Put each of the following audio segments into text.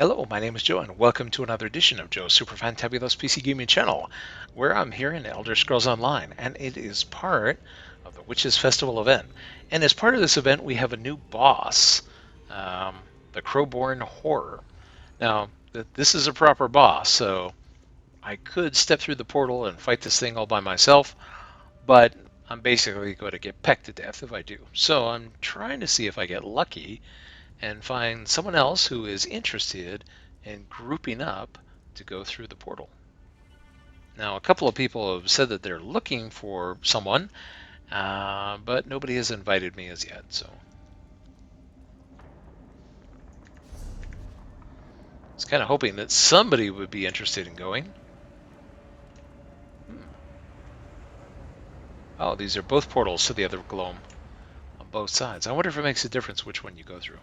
Hello, my name is Joe, and welcome to another edition of Joe's Super Fantabulous PC Gaming Channel, where I'm here in Elder Scrolls Online, and it is part of the Witches Festival event. And as part of this event, we have a new boss, the Crowborn Horror. Now, this is a proper boss, so I could step through the portal and fight this thing all by myself, but I'm basically going to get pecked to death if I do. So I'm trying to see if I get lucky and find someone else who is interested in grouping up to go through the portal. Now, a couple of people have said that they're looking for someone, but nobody has invited me as yet, so I was kind of hoping that somebody would be interested in going. Oh, these are both portals to the other gloam on both sides. I wonder if it makes a difference which one you go through.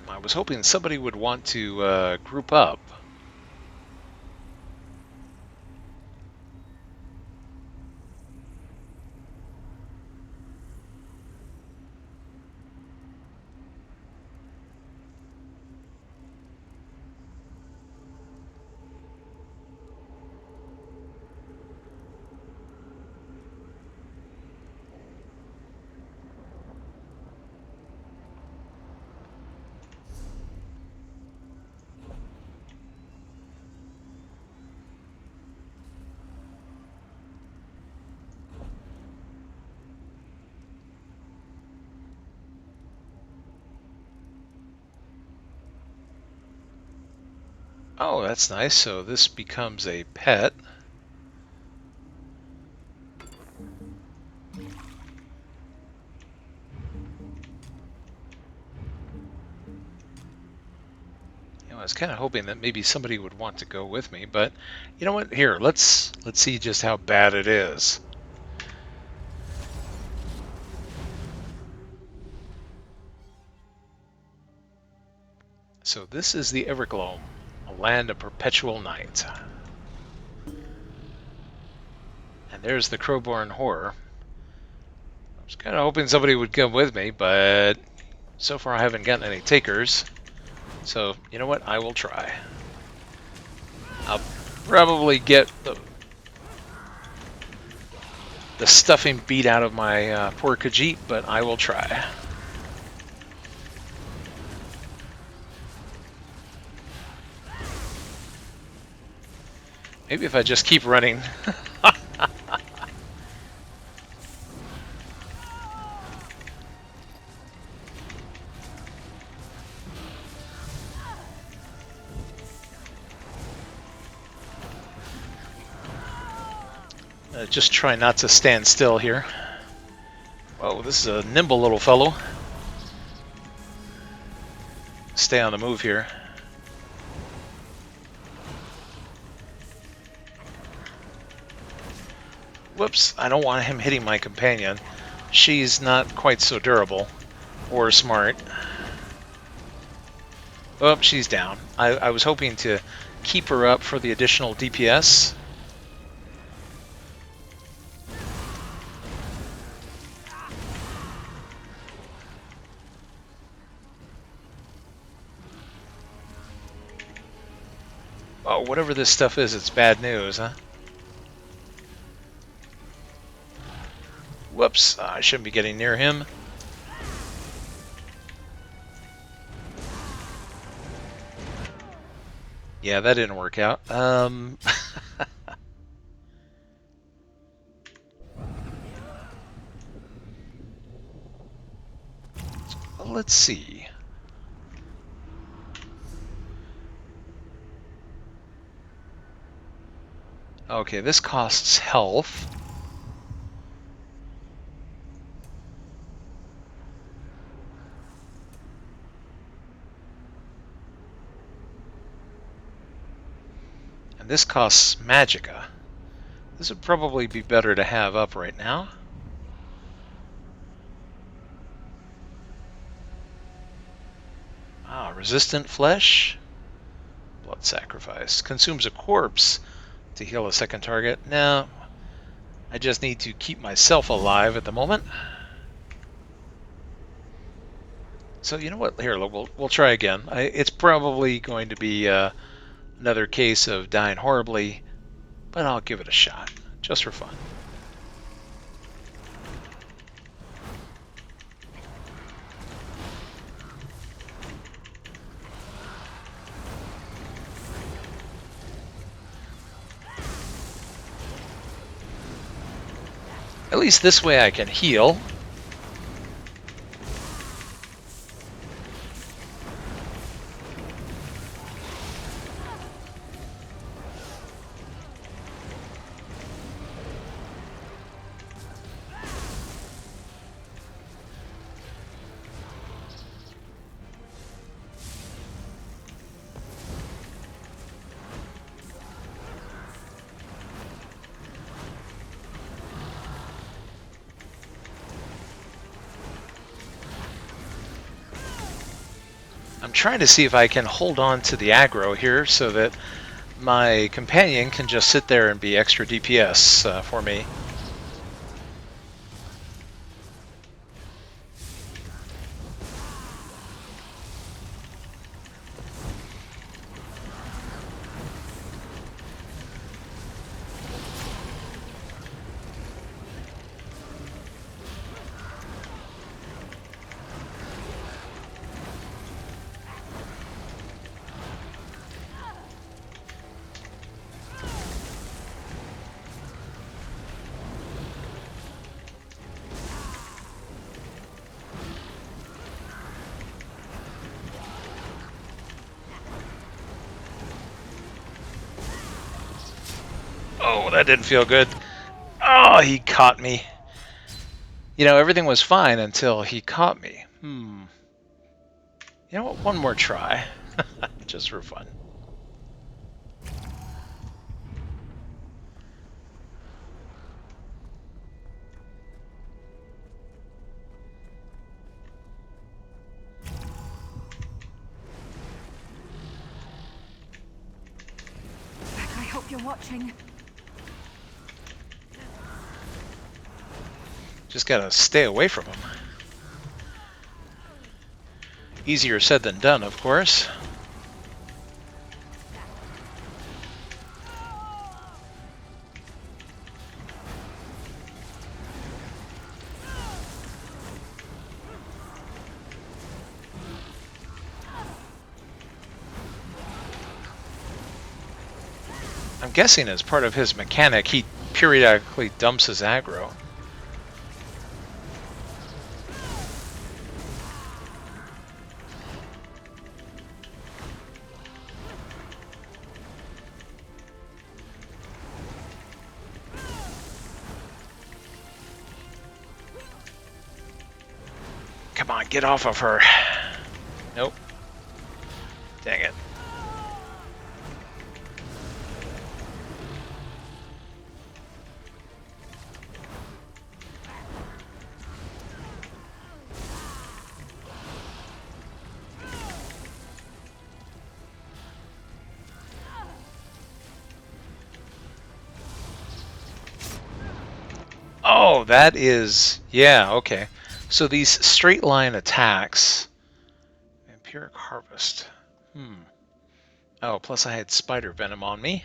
I was hoping somebody would want to group up. Oh, that's nice. So this becomes a pet. I was kind of hoping that maybe somebody would want to go with me, but you know what? Here, let's see just how bad it is. So this is the Evergloam, a land of perpetual night. And there's the Crowborn Horror. I was kind of hoping somebody would come with me, but so far I haven't gotten any takers. So, you know what? I will try. I'll probably get the stuffing beat out of my poor Khajiit, but I will try. Maybe if I just keep running. Just try not to stand still here. Whoa, this is a nimble little fellow. Stay on the move here. Whoops, I don't want him hitting my companion. She's not quite so durable or smart. Oh, she's down. I was hoping to keep her up for the additional DPS. Oh, whatever this stuff is, it's bad news, huh? Whoops, I shouldn't be getting near him. Yeah, that didn't work out. Let's see. Okay, this costs health. And this costs magicka. This would probably be better to have up right now. resistant flesh. Blood sacrifice. Consumes a corpse to heal a second target. No, I just need to keep myself alive at the moment. So you know what? Here, we'll try again. It's probably going to be another case of dying horribly, but I'll give it a shot, just for fun. At least this way I can heal. I'm trying to see if I can hold on to the aggro here so that my companion can just sit there and be extra DPS for me. Oh, that didn't feel good. Oh, he caught me. You know, everything was fine until he caught me. You know what? One more try. Just for fun. I hope you're watching. Just gotta stay away from him. Easier said than done, of course. I'm guessing as part of his mechanic, he periodically dumps his aggro. Come on, get off of her. Nope. Dang it. Oh, that is... yeah, okay. So these straight line attacks... Vampiric Harvest. Oh, plus I had spider venom on me.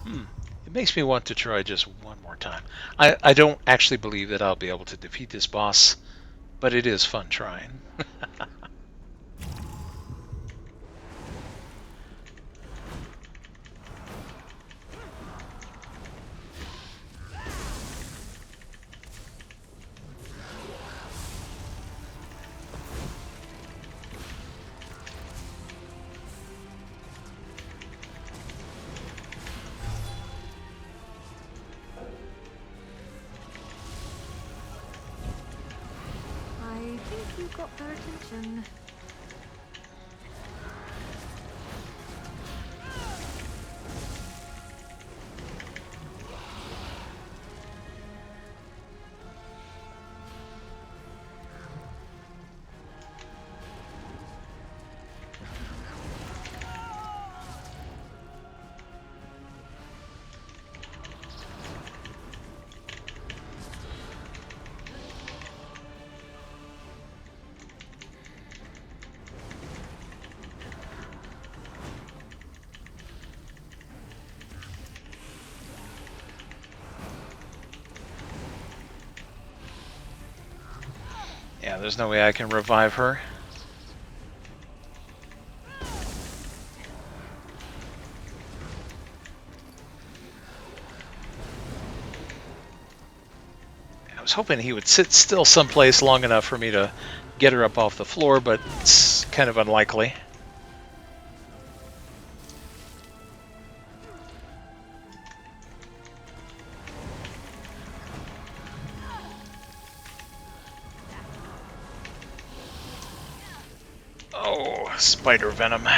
It makes me want to try just one more time. I don't actually believe that I'll be able to defeat this boss, but it is fun trying. I think you got their attention. Yeah, there's no way I can revive her. I was hoping he would sit still someplace long enough for me to get her up off the floor, but it's kind of unlikely. Oh, spider venom.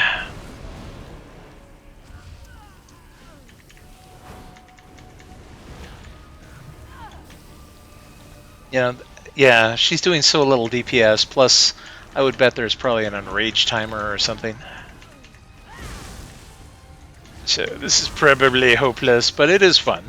You know, yeah, she's doing so little DPS, plus I would bet there's probably an enrage timer or something. So this is probably hopeless, but it is fun.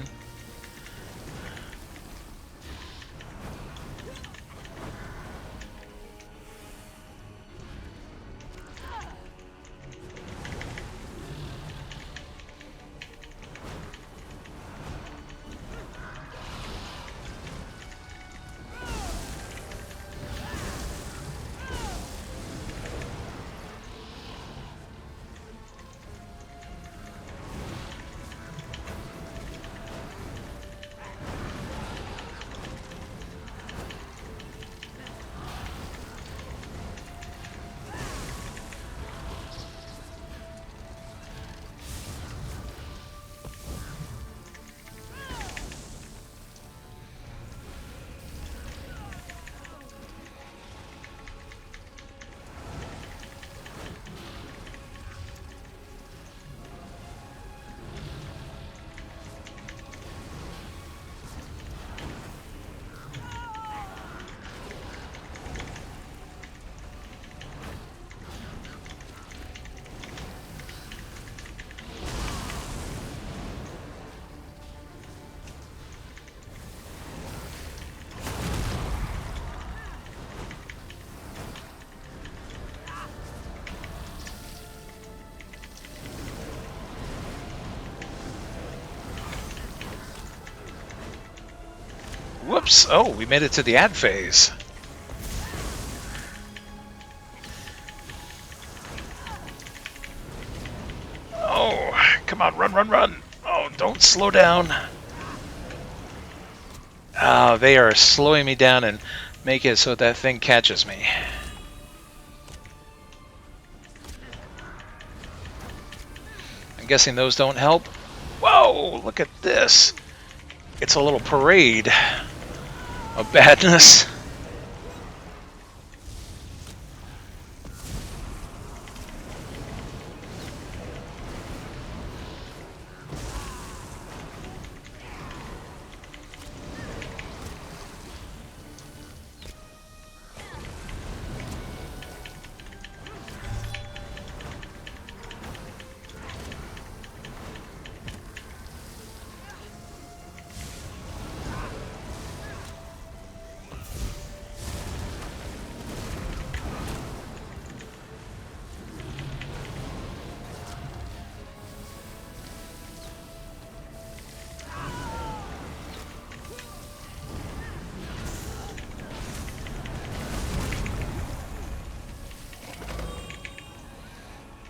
Whoops! Oh, we made it to the ad phase. Oh, come on, run, run, run! Oh, don't slow down. Oh, they are slowing me down and make it so that thing catches me. I'm guessing those don't help. Whoa, look at this. It's a little parade of badness.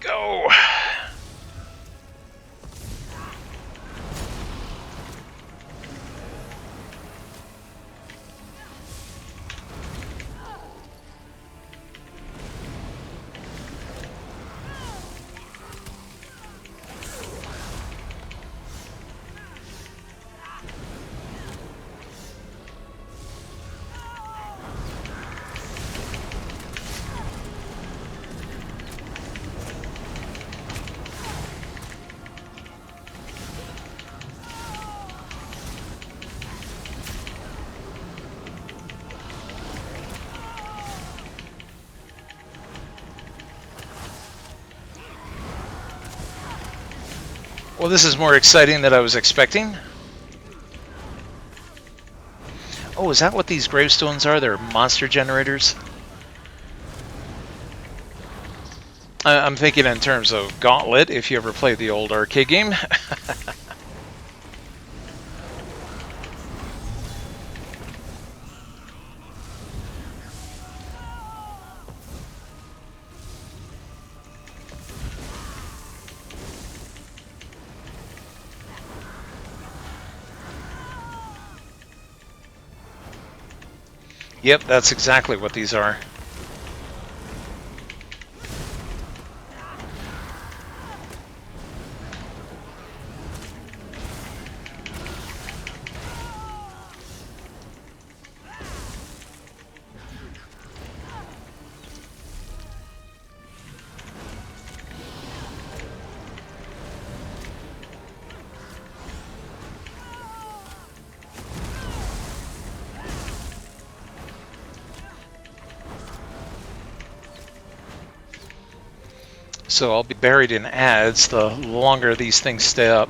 Go! Well, this is more exciting than I was expecting. Oh, is that what these gravestones are? They're monster generators? I'm thinking in terms of Gauntlet, if you ever played the old arcade game. Yep, that's exactly what these are. So I'll be buried in ads the longer these things stay up.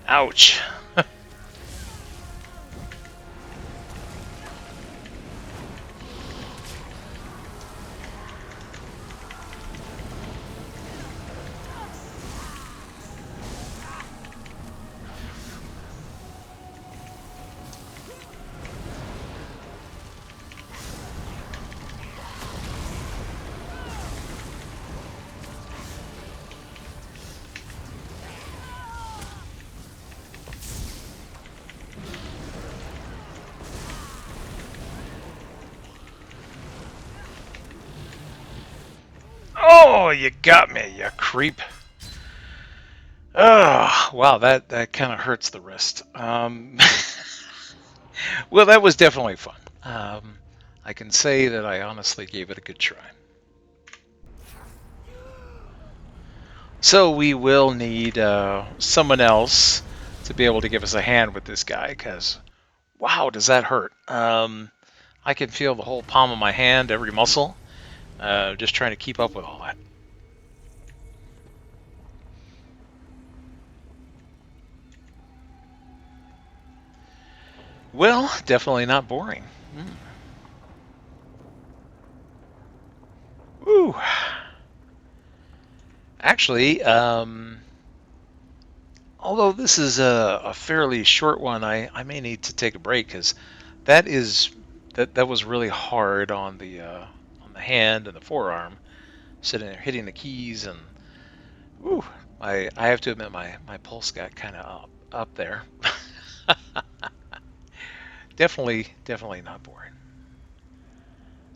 Ouch. Oh, you got me, you creep. Oh, wow, that kind of hurts the wrist. Well, that was definitely fun. I can say that I honestly gave it a good try. So we will need someone else to be able to give us a hand with this guy, because wow, does that hurt. I can feel the whole palm of my hand, every muscle, just trying to keep up with all that. Well, definitely not boring. Woo. Actually, although this is a fairly short one, I may need to take a break because that was really hard on the hand and the forearm, sitting there hitting the keys, and woo, I have to admit my pulse got kind of up there. Definitely not boring.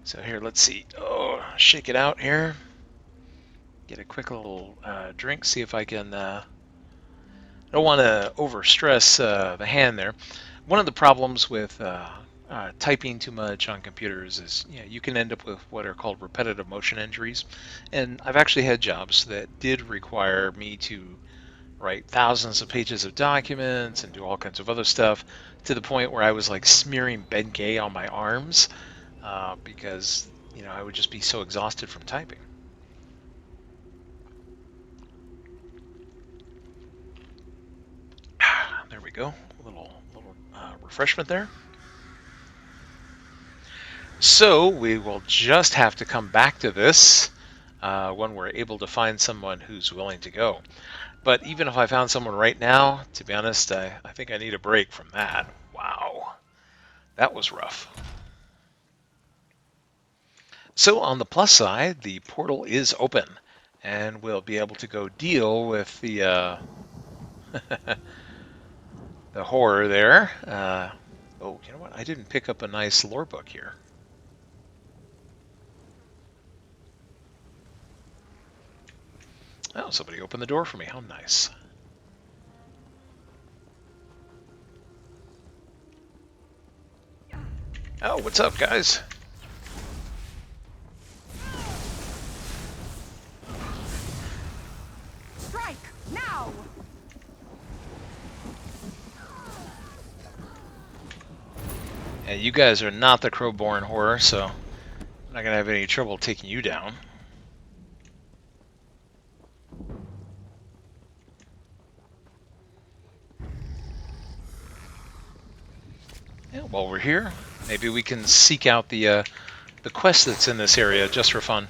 So here, let's see. Oh, shake it out here. Get a quick little drink. See if I can. I don't want to overstress the hand there. One of the problems with typing too much on computers is you can end up with what are called repetitive motion injuries. And I've actually had jobs that did require me to write thousands of pages of documents and do all kinds of other stuff to the point where I was like smearing Bengay on my arms because I would just be so exhausted from typing. There we go. A little refreshment there. So we will just have to come back to this when we're able to find someone who's willing to go. But even if I found someone right now, to be honest, I think I need a break from that. Wow, that was rough. So on the plus side, the portal is open, and we'll be able to go deal with the the horror there. Oh, you know what? I didn't pick up a nice lore book here. Oh, somebody opened the door for me. How nice. Oh, what's up, guys? Strike now! Yeah, you guys are not the Crowborn horror, so I'm not gonna have any trouble taking you down. Yeah, while we're here, maybe we can seek out the quest that's in this area just for fun.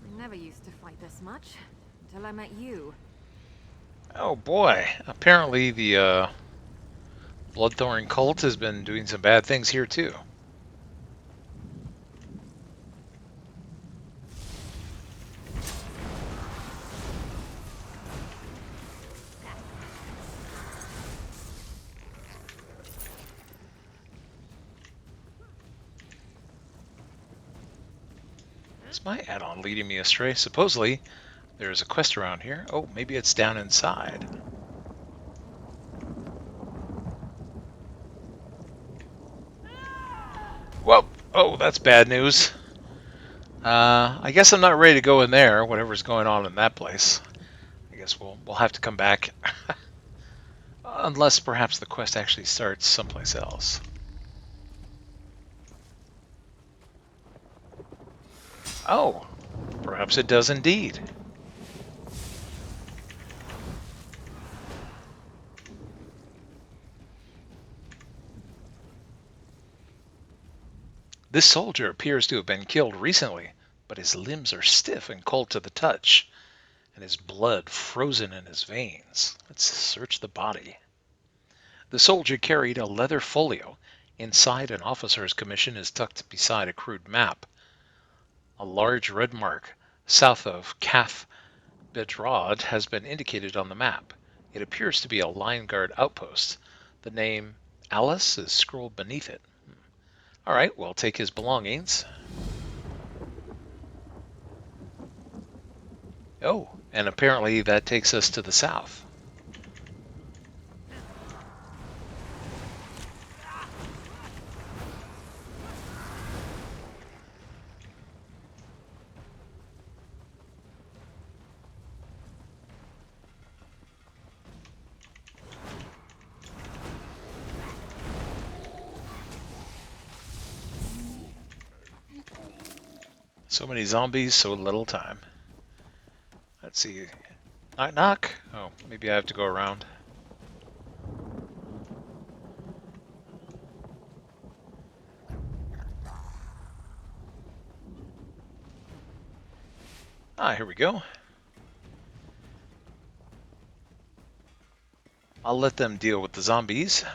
I never used to fight this much until I met you. Oh boy, apparently the Bloodthorn cult has been doing some bad things here too. Is my add-on leading me astray? Supposedly, there's a quest around here. Oh, maybe it's down inside. Whoa! Oh, that's bad news. I guess I'm not ready to go in there, whatever's going on in that place. I guess we'll have to come back. Unless perhaps the quest actually starts someplace else. Oh, perhaps it does indeed. This soldier appears to have been killed recently, but his limbs are stiff and cold to the touch, and his blood frozen in his veins. Let's search the body. The soldier carried a leather folio. Inside, an officer's commission is tucked beside a crude map. A large red mark south of Cath Bedrad has been indicated on the map. It appears to be a line guard outpost. The name Alice is scrolled beneath it. All right, we'll take his belongings. Oh, and apparently that takes us to the south. So many zombies, so little time. Let's see. Knock, knock. Oh, maybe I have to go around. Ah, here we go. I'll let them deal with the zombies.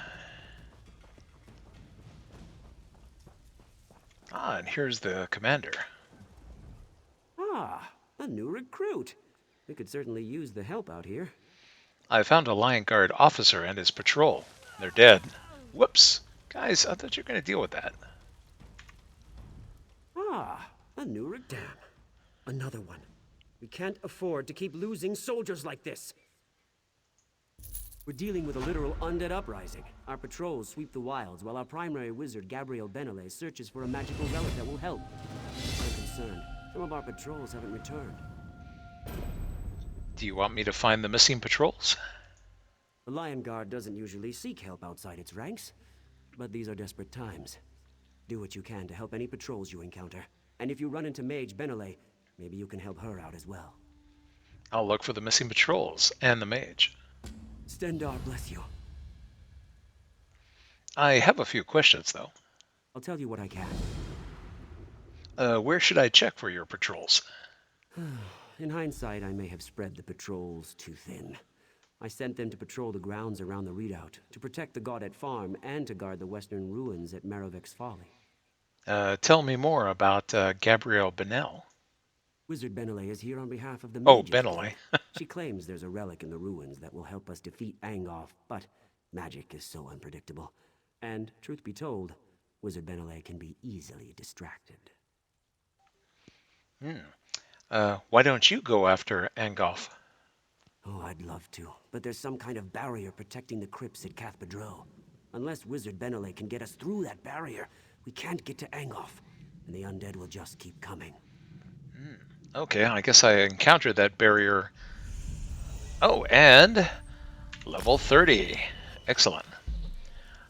Ah, and here's the commander. Ah, a new recruit. We could certainly use the help out here. I found a Lion Guard officer and his patrol. They're dead. Whoops. Guys, I thought you were going to deal with that. Ah, a new Damn. Another one. We can't afford to keep losing soldiers like this. We're dealing with a literal undead uprising. Our patrols sweep the wilds while our primary wizard, Gabriel Benele, searches for a magical relic that will help. I'm concerned. Some of our patrols haven't returned. Do you want me to find the missing patrols? The Lion Guard doesn't usually seek help outside its ranks, but these are desperate times. Do what you can to help any patrols you encounter. And if you run into Mage Benele, maybe you can help her out as well. I'll look for the missing patrols and the mage. Stendar bless you. I have a few questions, though. I'll tell you what I can. Where should I check for your patrols? In hindsight, I may have spread the patrols too thin. I sent them to patrol the grounds around the redoubt, to protect the Godet Farm, and to guard the western ruins at Marovic's Folly. Tell me more about Gabrielle Benel. Wizard Benele is here on behalf of the Oh, Mages Benele. Guild. She claims there's a relic in the ruins that will help us defeat Angoff, but magic is so unpredictable. And, truth be told, Wizard Benele can be easily distracted. Why don't you go after Angoff? Oh, I'd love to, but there's some kind of barrier protecting the crypts at Cath Bedro. Unless Wizard Benele can get us through that barrier, we can't get to Angoff. and the undead will just keep coming. Okay, I guess I encountered that barrier. Oh, and level 30. Excellent.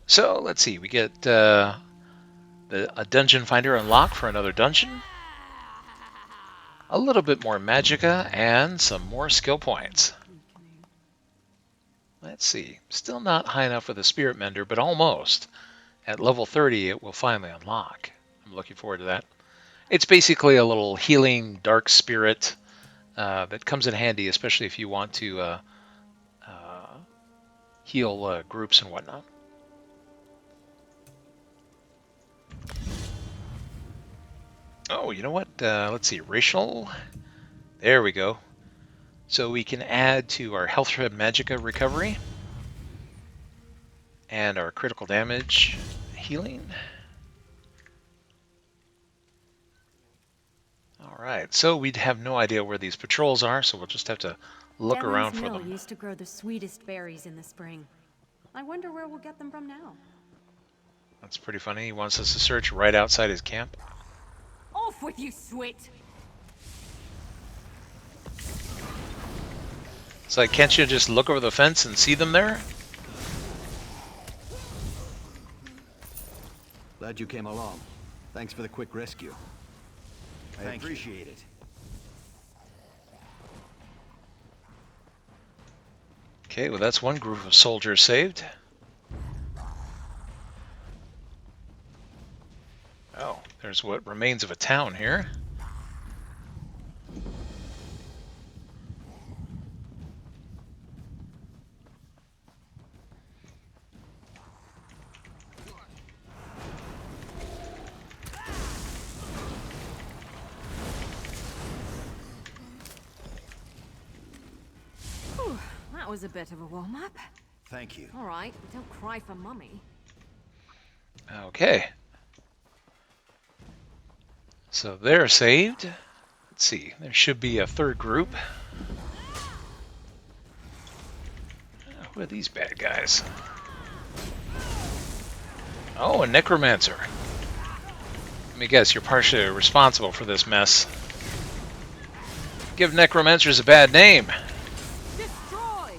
So, let's see. We get a dungeon finder unlocked for another dungeon. A little bit more magicka, and some more skill points. Let's see. Still not high enough for the Spirit Mender, but almost. At level 30, it will finally unlock. I'm looking forward to that. It's basically a little healing dark spirit that comes in handy, especially if you want to heal groups and whatnot. Oh, you know what? Let's see. Racial. There we go. So we can add to our health shred magicka recovery and our critical damage healing. Alright, so we'd have no idea where these patrols are, so we'll just have to look around for Mill them. used to grow the sweetest berries in the spring. I wonder where we'll get them from now. That's pretty funny. He wants us to search right outside his camp. Off with you, Swit! It's like, can't you just look over the fence and see them there? Glad you came along. Thanks for the quick rescue. I appreciate it. Okay, well that's one group of soldiers saved. Oh, there's what remains of a town here. Whew, that was a bit of a warm-up. Thank you. All right, don't cry for Mummy. Okay. So they're saved. Let's see, there should be a third group. Who are these bad guys? Oh, a necromancer. Let me guess, you're partially responsible for this mess. Give necromancers a bad name. Destroy!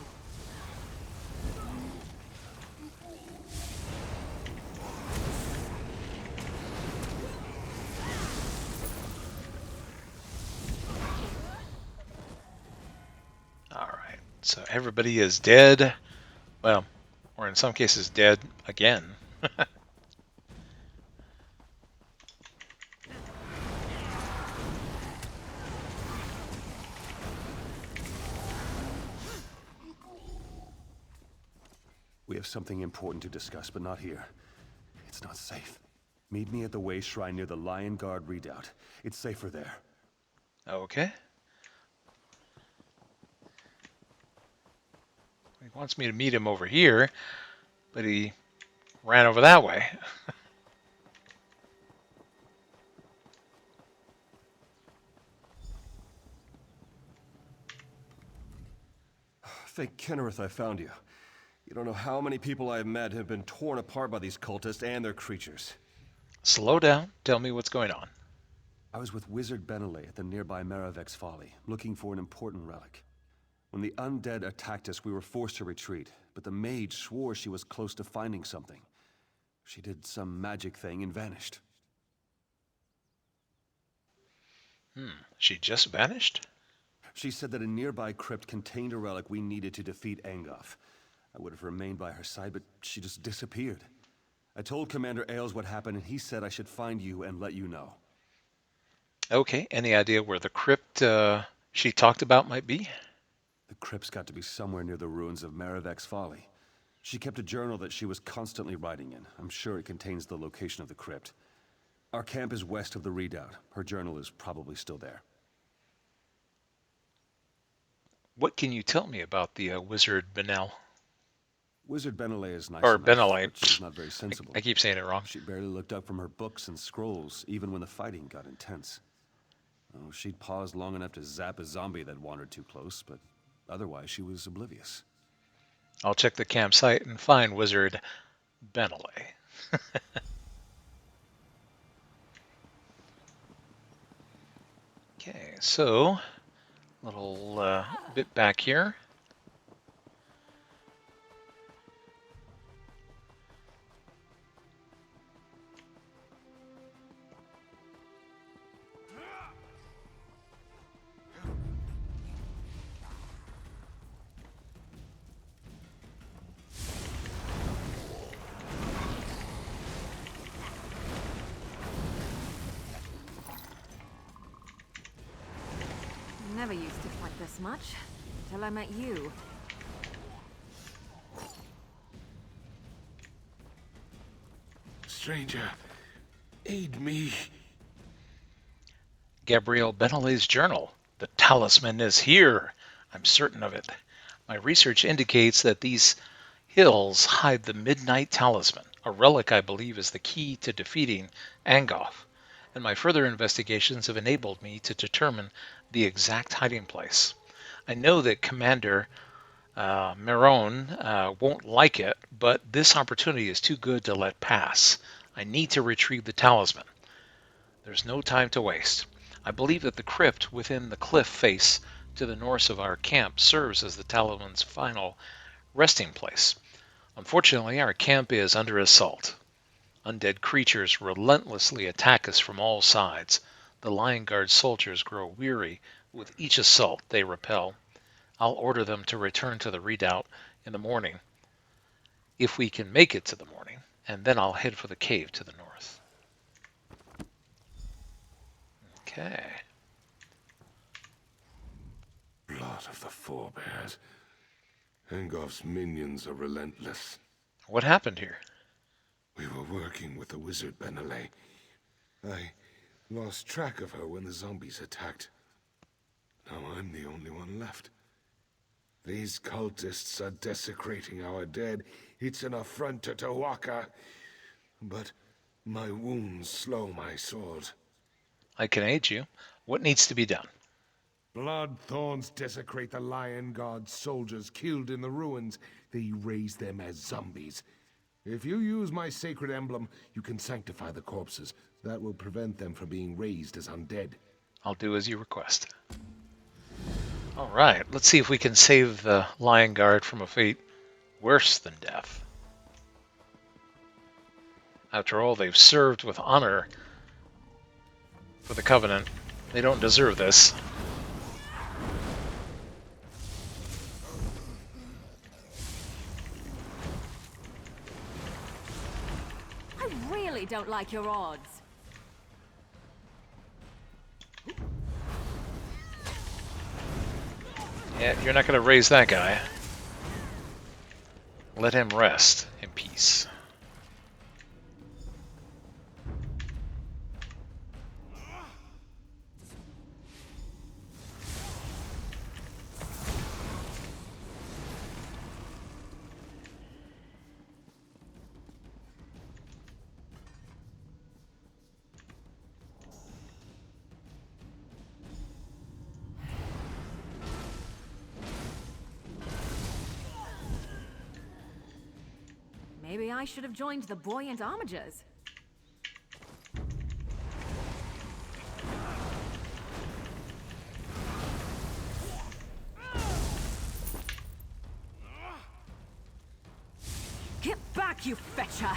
Alright, so everybody is dead. Well, or in some cases dead again. We have something important to discuss, but not here. It's not safe. Meet me at the Way Shrine near the Lion Guard redoubt. It's safer there. Okay. He wants me to meet him over here, but he ran over that way. Thank Kennereth I found you. You don't know how many people I've met have been torn apart by these cultists and their creatures. Slow down. Tell me what's going on. I was with Wizard Benelay at the nearby Maravek's Folly, looking for an important relic. When the undead attacked us, we were forced to retreat, but the mage swore she was close to finding something. She did some magic thing and vanished. She just vanished? She said that a nearby crypt contained a relic we needed to defeat Angoff. I would have remained by her side, but she just disappeared. I told Commander Ailes what happened, and he said I should find you and let you know. Okay, any idea where the crypt she talked about might be? The crypt's got to be somewhere near the ruins of Maravek's Folly. She kept a journal that she was constantly writing in. I'm sure it contains the location of the crypt. Our camp is west of the redoubt. Her journal is probably still there. What can you tell me about the wizard Benel? Wizard Benelay is nice Or enough, Benelay. but she's not very sensible. I keep saying it wrong. She barely looked up from her books and scrolls, even when the fighting got intense. Oh, she'd paused long enough to zap a zombie that wandered too close, but otherwise she was oblivious. I'll check the campsite and find wizard Benelay. Okay, so little bit back here. Never used to fight this much, until I met you. Stranger, aid me. Gabrielle Benelli's journal. The talisman is here. I'm certain of it. My research indicates that these hills hide the Midnight Talisman, a relic I believe is the key to defeating Angoth, and my further investigations have enabled me to determine the exact hiding place. I know that Commander Marone won't like it, but this opportunity is too good to let pass. I need to retrieve the talisman. There's no time to waste. I believe that the crypt within the cliff face to the north of our camp serves as the talisman's final resting place. Unfortunately, our camp is under assault. Undead creatures relentlessly attack us from all sides. The Lion Guard soldiers grow weary with each assault they repel. I'll order them to return to the redoubt in the morning, if we can make it to the morning, and then I'll head for the cave to the north. Okay. Blood of the Forebears. Angoff's minions are relentless. What happened here? We were working with the wizard Benelli. I lost track of her when the zombies attacked. Now I'm the only one left. These cultists are desecrating our dead. It's an affront to Tawaka. But my wounds slow my sword. I can aid you. What needs to be done? Blood thorns desecrate the Lion Guard soldiers killed in the ruins. They raise them as zombies. If you use my sacred emblem, you can sanctify the corpses. That will prevent them from being raised as undead. I'll do as you request. All right, let's see if we can save the Lion Guard from a fate worse than death. After all, they've served with honor for the Covenant. They don't deserve this. I really don't like your odds. Yeah, you're not going to raise that guy. Let him rest in peace. Maybe I should have joined the buoyant armigers. Get back, you fetcher!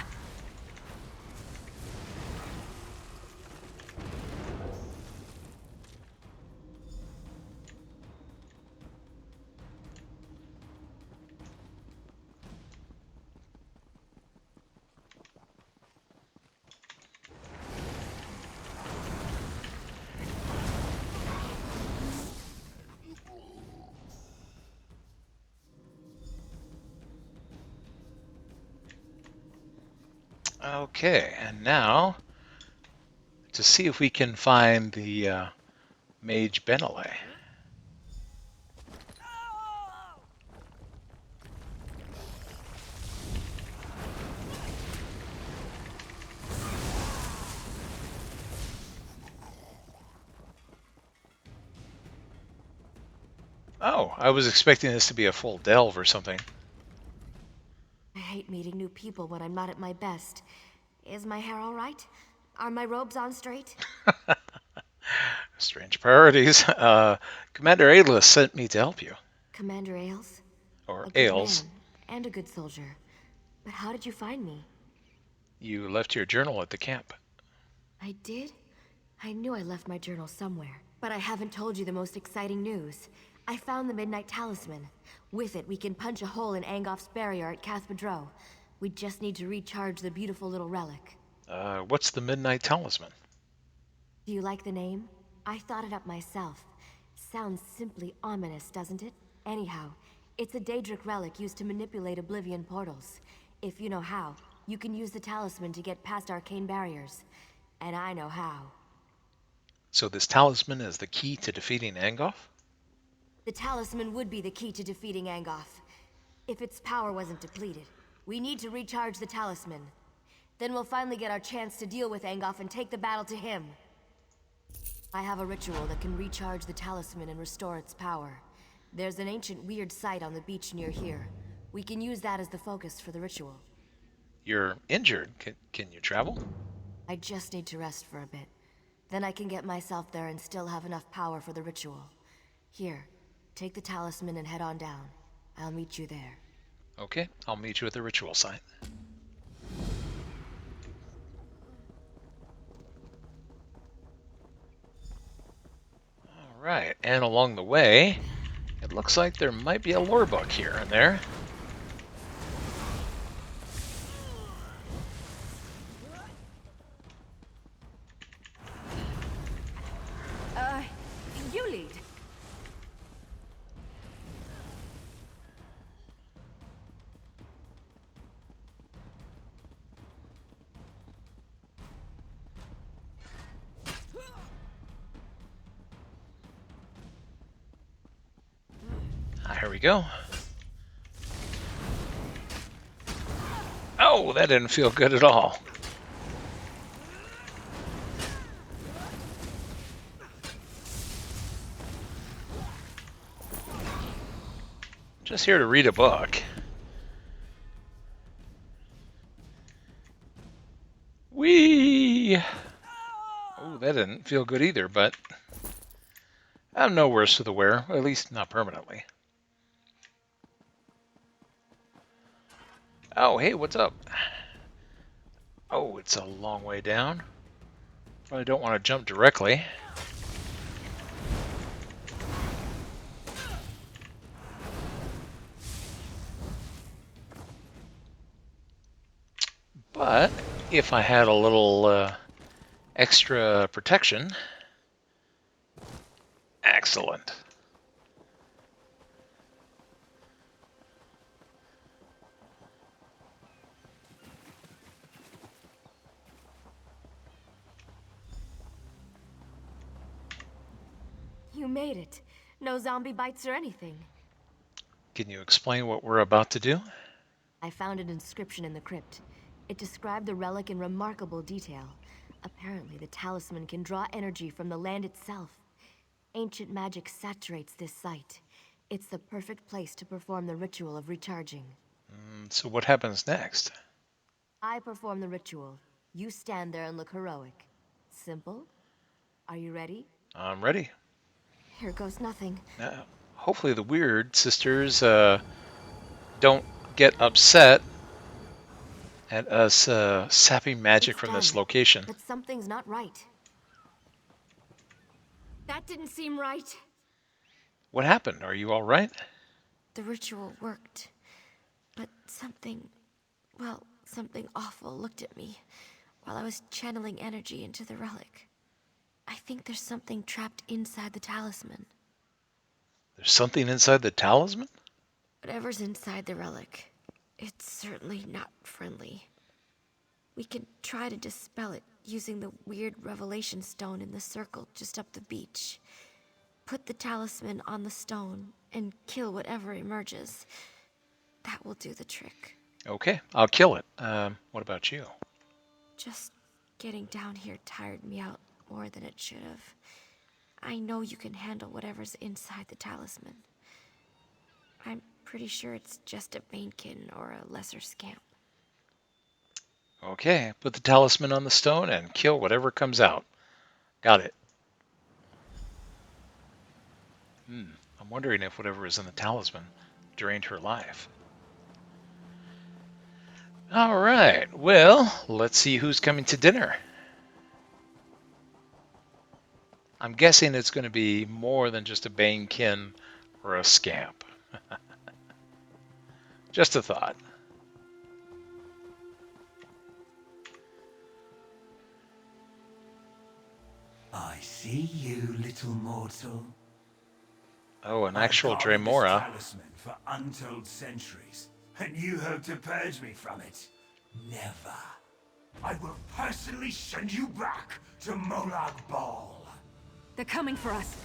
Okay, and now to see if we can find the Mage Benelli. Oh, I was expecting this to be a full delve or something. I hate meeting new people when I'm not at my best. Is my hair all right? Are my robes on straight? Strange priorities. Commander Ayless sent me to help you. Commander Ailes? Or A good Ailes. man and a good soldier. But how did you find me? You left your journal at the camp. I did? I knew I left my journal somewhere. But I haven't told you the most exciting news. I found the Midnight Talisman. With it, we can punch a hole in Angoff's barrier at Cathedral. We just need to recharge the beautiful little relic. What's the Midnight Talisman? Do you like the name? I thought it up myself. Sounds simply ominous, doesn't it? Anyhow, it's a Daedric relic used to manipulate Oblivion portals. If you know how, you can use the talisman to get past arcane barriers. And I know how. So this talisman is the key to defeating Angoff? The talisman would be the key to defeating Angoff. If its power wasn't depleted. We need to recharge the talisman. Then we'll finally get our chance to deal with Angoff and take the battle to him. I have a ritual that can recharge the talisman and restore its power. There's an ancient weird site on the beach near here. We can use that as the focus for the ritual. You're injured. Can you travel? I just need to rest for a bit. Then I can get myself there and still have enough power for the ritual. Here, take the talisman and head on down. I'll meet you there. Okay, I'll meet you at the ritual site. Alright, and along the way, it looks like there might be a lore book here and there. You lead. Here we go. Oh, that didn't feel good at all. Just here to read a book. Whee! Oh, that didn't feel good either, but I'm no worse for the wear, at least not permanently. Oh, hey, what's up? Oh, it's a long way down. Probably don't want to jump directly. But if I had a little extra protection, excellent. You made it. No zombie bites or anything. Can you explain what we're about to do? I found an inscription in the crypt. It described the relic in remarkable detail. Apparently, the talisman can draw energy from the land itself. Ancient magic saturates this site. It's the perfect place to perform the ritual of recharging. So what happens next? I perform the ritual. You stand there and look heroic. Simple? Are you ready? I'm ready. Here goes nothing. Hopefully the weird sisters don't get upset at us sapping magic It's from this done, location. but something's not right. That didn't seem right. What happened? Are you all right? The ritual worked. But something awful looked at me while I was channeling energy into the relic. I think there's something trapped inside the talisman. There's something inside the talisman? Whatever's inside the relic, it's certainly not friendly. We can try to dispel it using the weird revelation stone in the circle just up the beach. Put the talisman on the stone and kill whatever emerges. That will do the trick. Okay, I'll kill it. What about you? Just getting down here tired me out more than it should have. I know you can handle whatever's inside the talisman. I'm pretty sure it's just a Banekin or a lesser scamp. Okay, put the talisman on the stone and kill whatever comes out. Got it. I'm wondering if whatever is in the talisman drained her life. All right, well, let's see who's coming to dinner. I'm guessing it's going to be more than just a Banekin or a scamp. Just a thought. I see you, little mortal. Oh, an I've actual guarded this Dremora. talisman for untold centuries, and you hope to purge me from it? Never. I will personally send you back to Molag Bal. They're coming for us.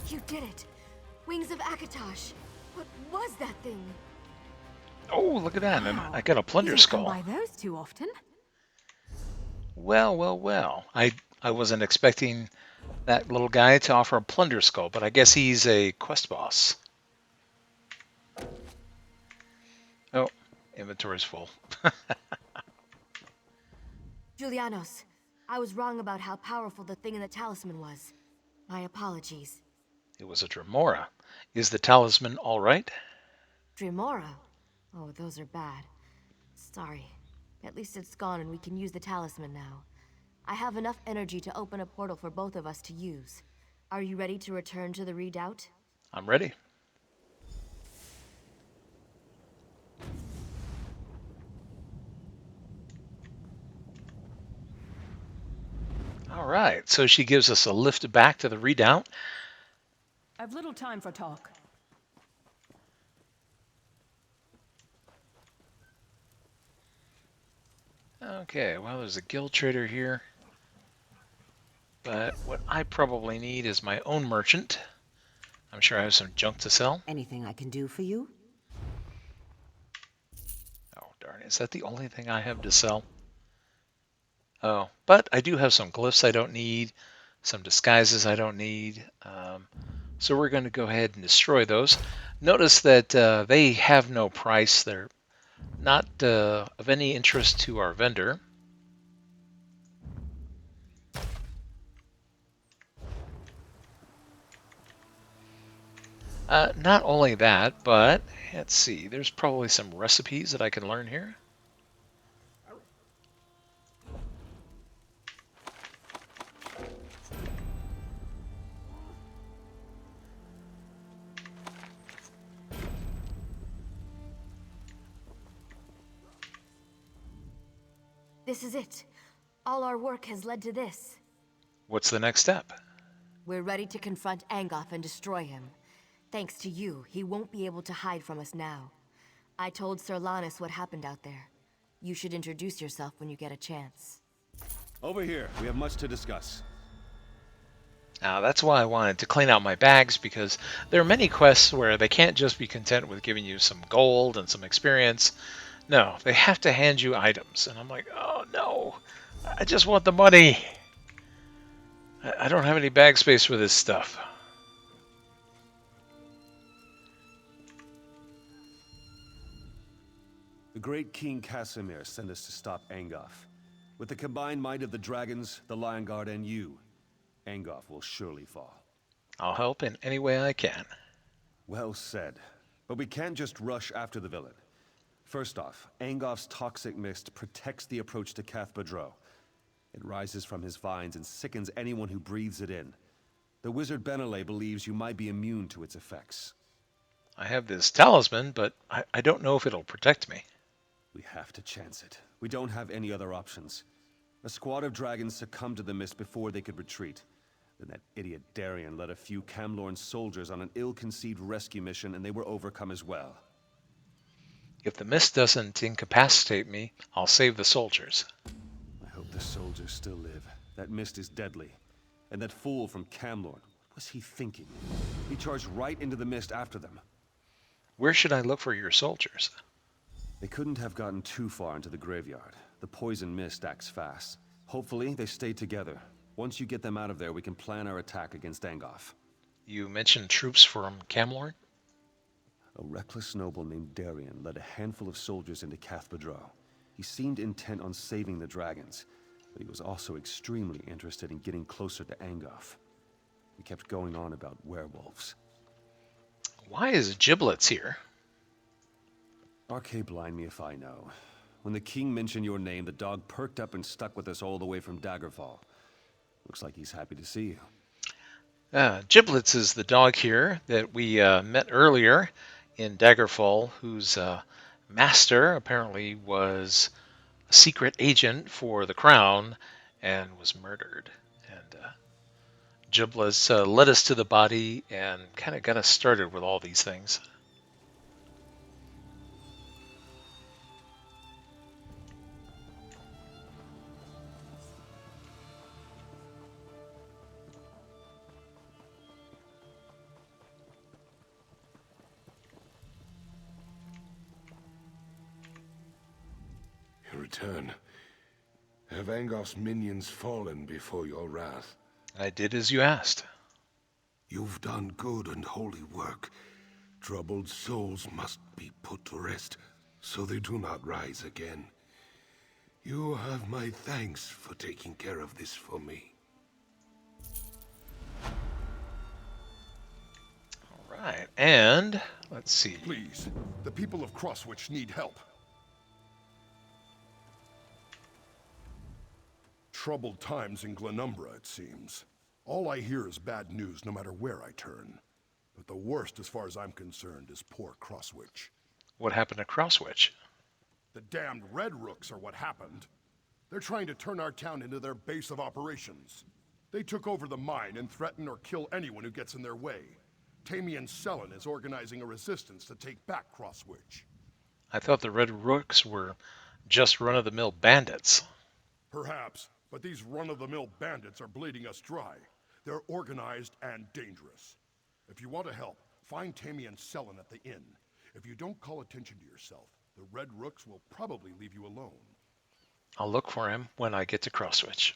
You did it! Wings of Akatosh! What was that thing? Oh, look at that. And I got a plunder You don't come skull. by those too often. Well, well, well. I wasn't expecting that little guy to offer a plunder skull, but I guess he's a quest boss. Oh, inventory's full. Julianos, I was wrong about how powerful the thing in the talisman was. My apologies. It was a Dremora. Is the talisman all right? Dremora? Oh, those are bad. Sorry. At least it's gone and we can use the talisman now. I have enough energy to open a portal for both of us to use. Are you ready to return to the redoubt? I'm ready. All right, so she gives us a lift back to the redoubt. I've little time for talk. Okay, well, there's a guild trader here. But what I probably need is my own merchant. I'm sure I have some junk to sell. Anything I can do for you? Oh, darn. Is that the only thing I have to sell? Oh, but I do have some glyphs I don't need, some disguises I don't need. So we're going to go ahead and destroy those. Notice that they have no price. They're not of any interest to our vendor. Not only that, but let's see. There's probably some recipes that I can learn here. This is it. All our work has led to this. What's the next step? We're ready to confront Angoff and destroy him. Thanks to you, he won't be able to hide from us now. I told Sir Lannis what happened out there. You should introduce yourself when you get a chance. Over here. We have much to discuss. Now, that's why I wanted to clean out my bags, because there are many quests where they can't just be content with giving you some gold and some experience. No, they have to hand you items. And I'm like, oh no, I just want the money. I don't have any bag space for this stuff. The great King Casimir sent us to stop Angoff. With the combined might of the dragons, the Lion Guard, and you, Angoff will surely fall. I'll help in any way I can. Well said. But we can't just rush after the villain. First off, Angoff's toxic mist protects the approach to Cath Badro. It rises from his vines and sickens anyone who breathes it in. The wizard Benelay believes you might be immune to its effects. I have this talisman, but I don't know if it'll protect me. We have to chance it. We don't have any other options. A squad of dragons succumbed to the mist before they could retreat. Then that idiot Darien led a few Camlorn soldiers on an ill-conceived rescue mission, and they were overcome as well. If the mist doesn't incapacitate me, I'll save the soldiers. I hope the soldiers still live. That mist is deadly. And that fool from Camlorn, what was he thinking? He charged right into the mist after them. Where should I look for your soldiers? They couldn't have gotten too far into the graveyard. The poison mist acts fast. Hopefully, they stayed together. Once you get them out of there, we can plan our attack against Angoff. You mentioned troops from Camlorn? A reckless noble named Darien led a handful of soldiers into Cathbadro. He seemed intent on saving the dragons, but he was also extremely interested in getting closer to Angoff. He kept going on about werewolves. Why is Giblets here? Arcade blind me if I know. When the king mentioned your name, the dog perked up and stuck with us all the way from Daggerfall. Looks like he's happy to see you. Giblets is the dog here that we met earlier in Daggerfall, whose master apparently was a secret agent for the crown and was murdered. And Giblets led us to the body and kind of got us started with all these things. Return. Have Angoff's minions fallen before your wrath? I did as you asked. You've done good and holy work. Troubled souls must be put to rest, so they do not rise again. You have my thanks for taking care of this for me. All right, and let's see. Please, the people of Crosswich need help. Troubled times in Glenumbra, it seems. All I hear is bad news no matter where I turn. But the worst, as far as I'm concerned, is poor Crosswich. What happened to Crosswich? The damned Red Rooks are what happened. They're trying to turn our town into their base of operations. They took over the mine and threaten or kill anyone who gets in their way. Tamian Sellen is organizing a resistance to take back Crosswich. I thought the Red Rooks were just run-of-the-mill bandits. Perhaps, but these run-of-the-mill bandits are bleeding us dry. They're organized and dangerous. If you want to help, find Tamian Sellen at the inn. If you don't call attention to yourself, the Red Rooks will probably leave you alone. I'll look for him when I get to Crosswich.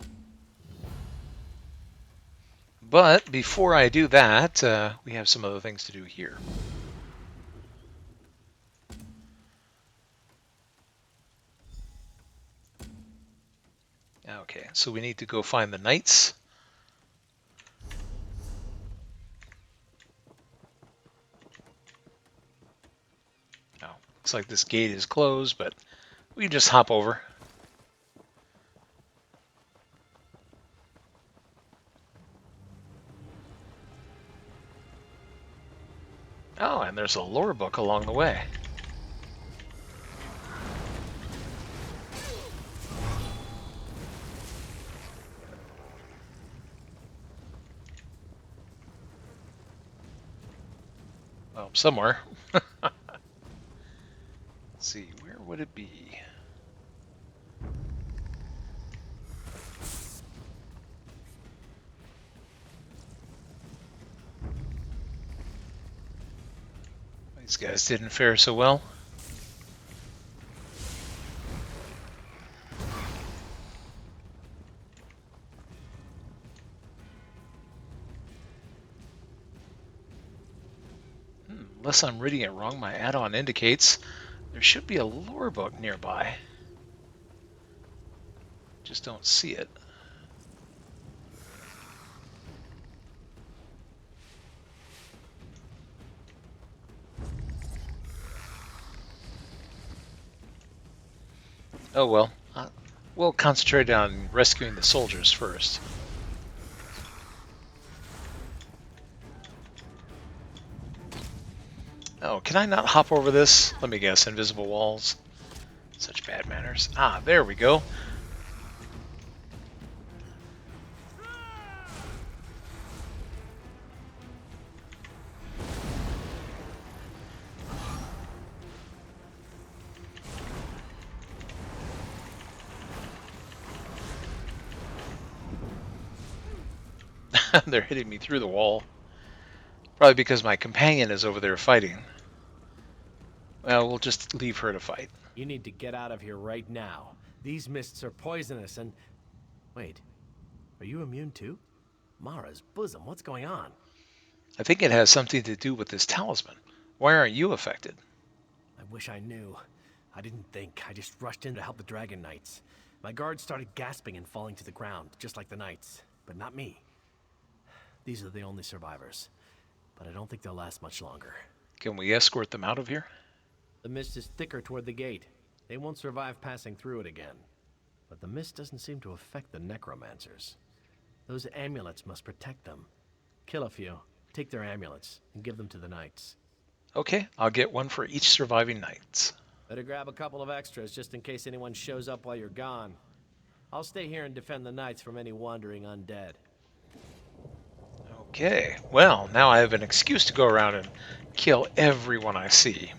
But before I do that, we have some other things to do here. Okay, so we need to go find the knights. Oh, looks like this gate is closed, but we can just hop over. Oh, and there's a lore book along the way. Well, somewhere. Let's see, where would it be? These guys didn't fare so well. Unless I'm reading it wrong, my add-on indicates there should be a lore book nearby. Just don't see it. Oh well, we'll concentrate on rescuing the soldiers first. Oh, can I not hop over this? Let me guess, invisible walls. Such bad manners. Ah, there we go. They're hitting me through the wall. Probably because my companion is over there fighting. Well, we'll just leave her to fight. You need to get out of here right now. These mists are poisonous and... Wait. Are you immune too? Mara's bosom, what's going on? I think it has something to do with this talisman. Why aren't you affected? I wish I knew. I didn't think. I just rushed in to help the Dragon Knights. My guards started gasping and falling to the ground, just like the Knights. But not me. These are the only survivors. But I don't think they'll last much longer. Can we escort them out of here? The mist is thicker toward the gate. They won't survive passing through it again. But the mist doesn't seem to affect the necromancers. Those amulets must protect them. Kill a few, take their amulets, and give them to the Knights. Okay, I'll get one for each surviving knights. Better grab a couple of extras just in case anyone shows up while you're gone. I'll stay here and defend the Knights from any wandering undead. Okay, well, now I have an excuse to go around and kill everyone I see.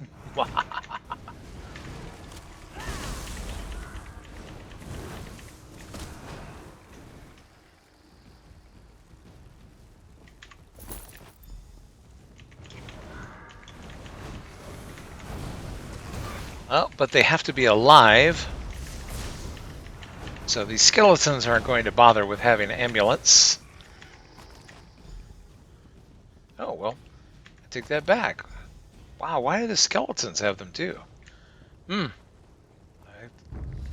Oh, but they have to be alive. So these skeletons aren't going to bother with having amulets. Oh, well, I take that back. Wow, why do the skeletons have them too? I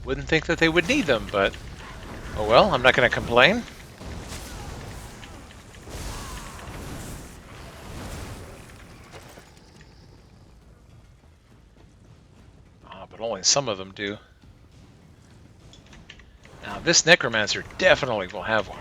wouldn't think that they would need them, but oh well, I'm not going to complain. But only some of them do. Now, this necromancer definitely will have one.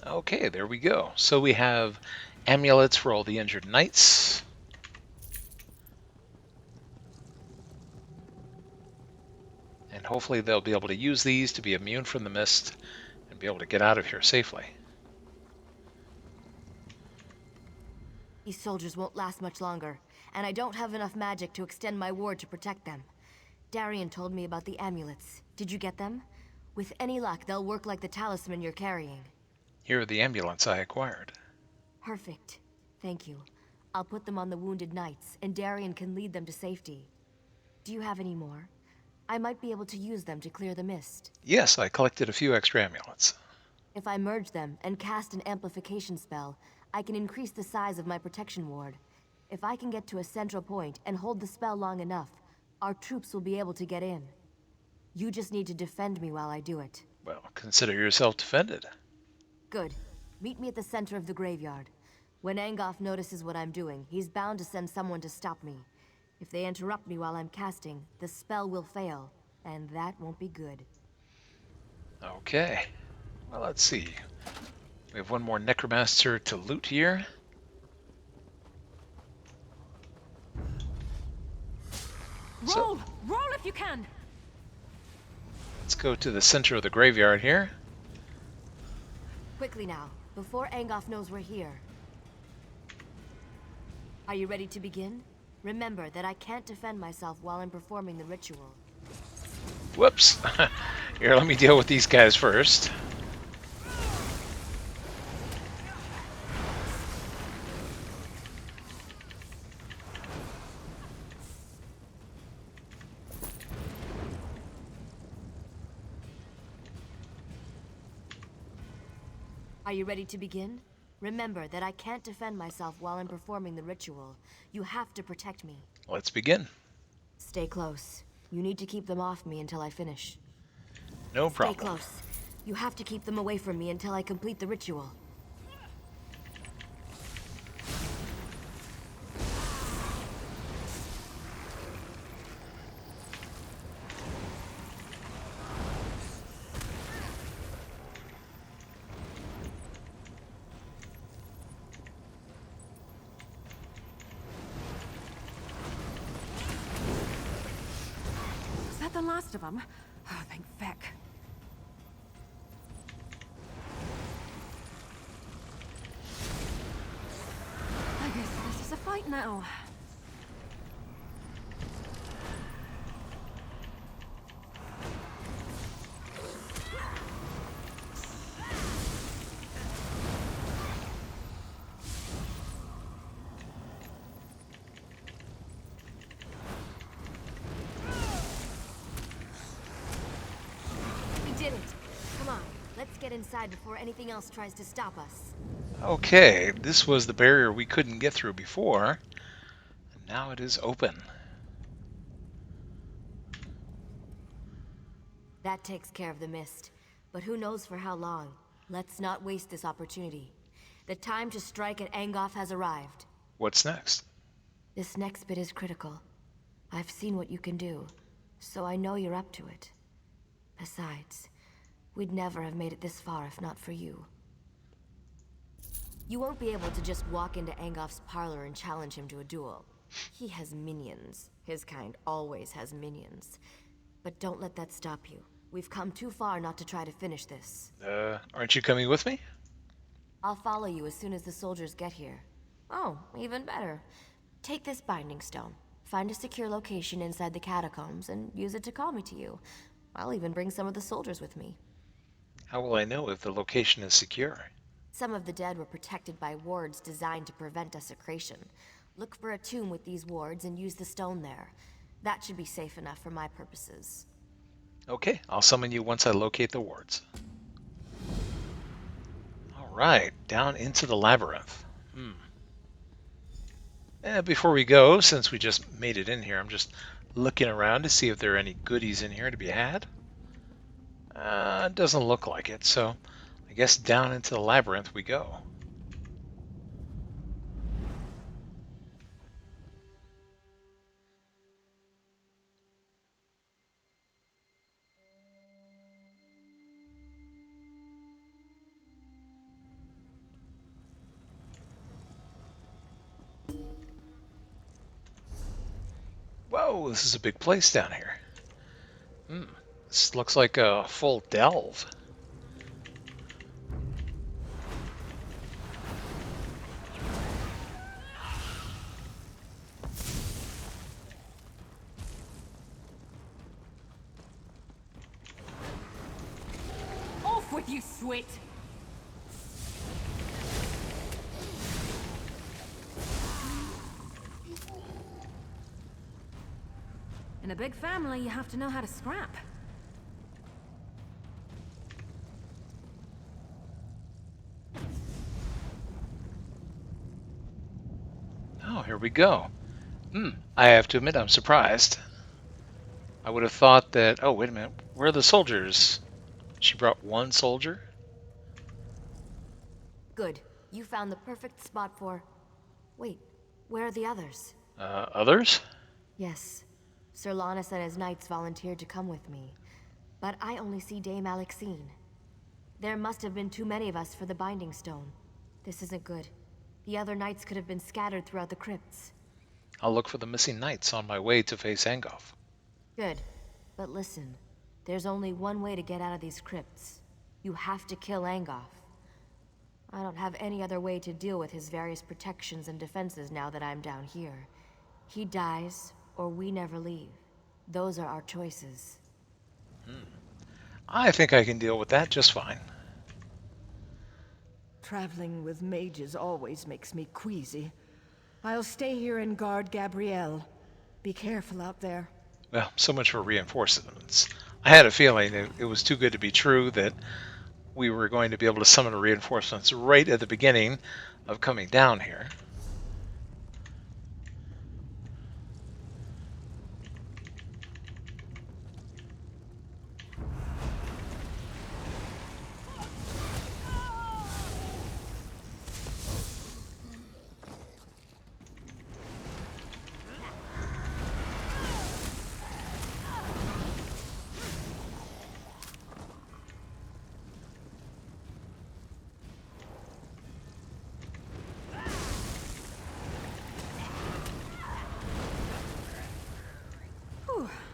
Okay, there we go. So we have amulets for all the injured knights. And hopefully they'll be able to use these to be immune from the mist and be able to get out of here safely. These soldiers won't last much longer, and I don't have enough magic to extend my ward to protect them. Darian told me about the amulets. Did you get them? With any luck, they'll work like the talisman you're carrying. Here are the amulets I acquired. Perfect. Thank you. I'll put them on the wounded knights, and Darian can lead them to safety. Do you have any more? I might be able to use them to clear the mist. Yes, I collected a few extra amulets. If I merge them and cast an amplification spell, I can increase the size of my protection ward. If I can get to a central point and hold the spell long enough, our troops will be able to get in. You just need to defend me while I do it. Well, consider yourself defended. Good. Meet me at the center of the graveyard. When Angoff notices what I'm doing, he's bound to send someone to stop me. If they interrupt me while I'm casting, the spell will fail, and that won't be good. Okay. Well, let's see. We have one more necromancer to loot here. Roll! Roll if you can! Let's go to the center of the graveyard here. Quickly now, before Angoff knows we're here. Are you ready to begin? Remember that I can't defend myself while I'm performing the ritual. Whoops. Here, let me deal with these guys first. Are you ready to begin? Remember that I can't defend myself while I'm performing the ritual. You have to protect me. Let's begin. Stay close. You need to keep them off me until I finish. No problem. Stay close. You have to keep them away from me until I complete the ritual. Is that the last of them? Oh, thank feck. I guess now? We did it. Come on, let's get inside before anything else tries to stop us. Okay, this was the barrier we couldn't get through before, and now it is open. That takes care of the mist, but who knows for how long. Let's not waste this opportunity. The time to strike at Angoff has arrived. What's next? This next bit is critical. I've seen what you can do, so I know you're up to it. Besides, we'd never have made it this far if not for you. You won't be able to just walk into Angoff's parlor and challenge him to a duel. He has minions. His kind always has minions. But don't let that stop you. We've come too far not to try to finish this. Aren't you coming with me? I'll follow you as soon as the soldiers get here. Oh, even better. Take this binding stone. Find a secure location inside the catacombs and use it to call me to you. I'll even bring some of the soldiers with me. How will I know if the location is secure? Some of the dead were protected by wards designed to prevent desecration. Look for a tomb with these wards and use the stone there. That should be safe enough for my purposes. Okay, I'll summon you once I locate the wards. Alright, down into the Labyrinth. Before we go, since we just made it in here, I'm just looking around to see if there are any goodies in here to be had. It doesn't look like it, so I guess down into the Labyrinth we go. Whoa, this is a big place down here. This looks like a full delve. Off with you, Swit! In a big family, you have to know how to scrap. Oh, here we go. I have to admit I'm surprised. I would have thought that... Oh, wait a minute. Where are the soldiers? She brought one soldier? Good. You found the perfect spot for... Wait, where are the others? Others? Yes. Sir Lannis and his knights volunteered to come with me. But I only see Dame Alexine. There must have been too many of us for the Binding Stone. This isn't good. The other knights could have been scattered throughout the crypts. I'll look for the missing knights on my way to face Angoff. Good. But listen, there's only one way to get out of these crypts. You have to kill Angoff. I don't have any other way to deal with his various protections and defenses now that I'm down here. He dies, or we never leave. Those are our choices. I think I can deal with that just fine. Traveling with mages always makes me queasy. I'll stay here and guard Gabrielle. Be careful out there. Well, so much for reinforcements. I had a feeling it was too good to be true that we were going to be able to summon reinforcements right at the beginning of coming down here.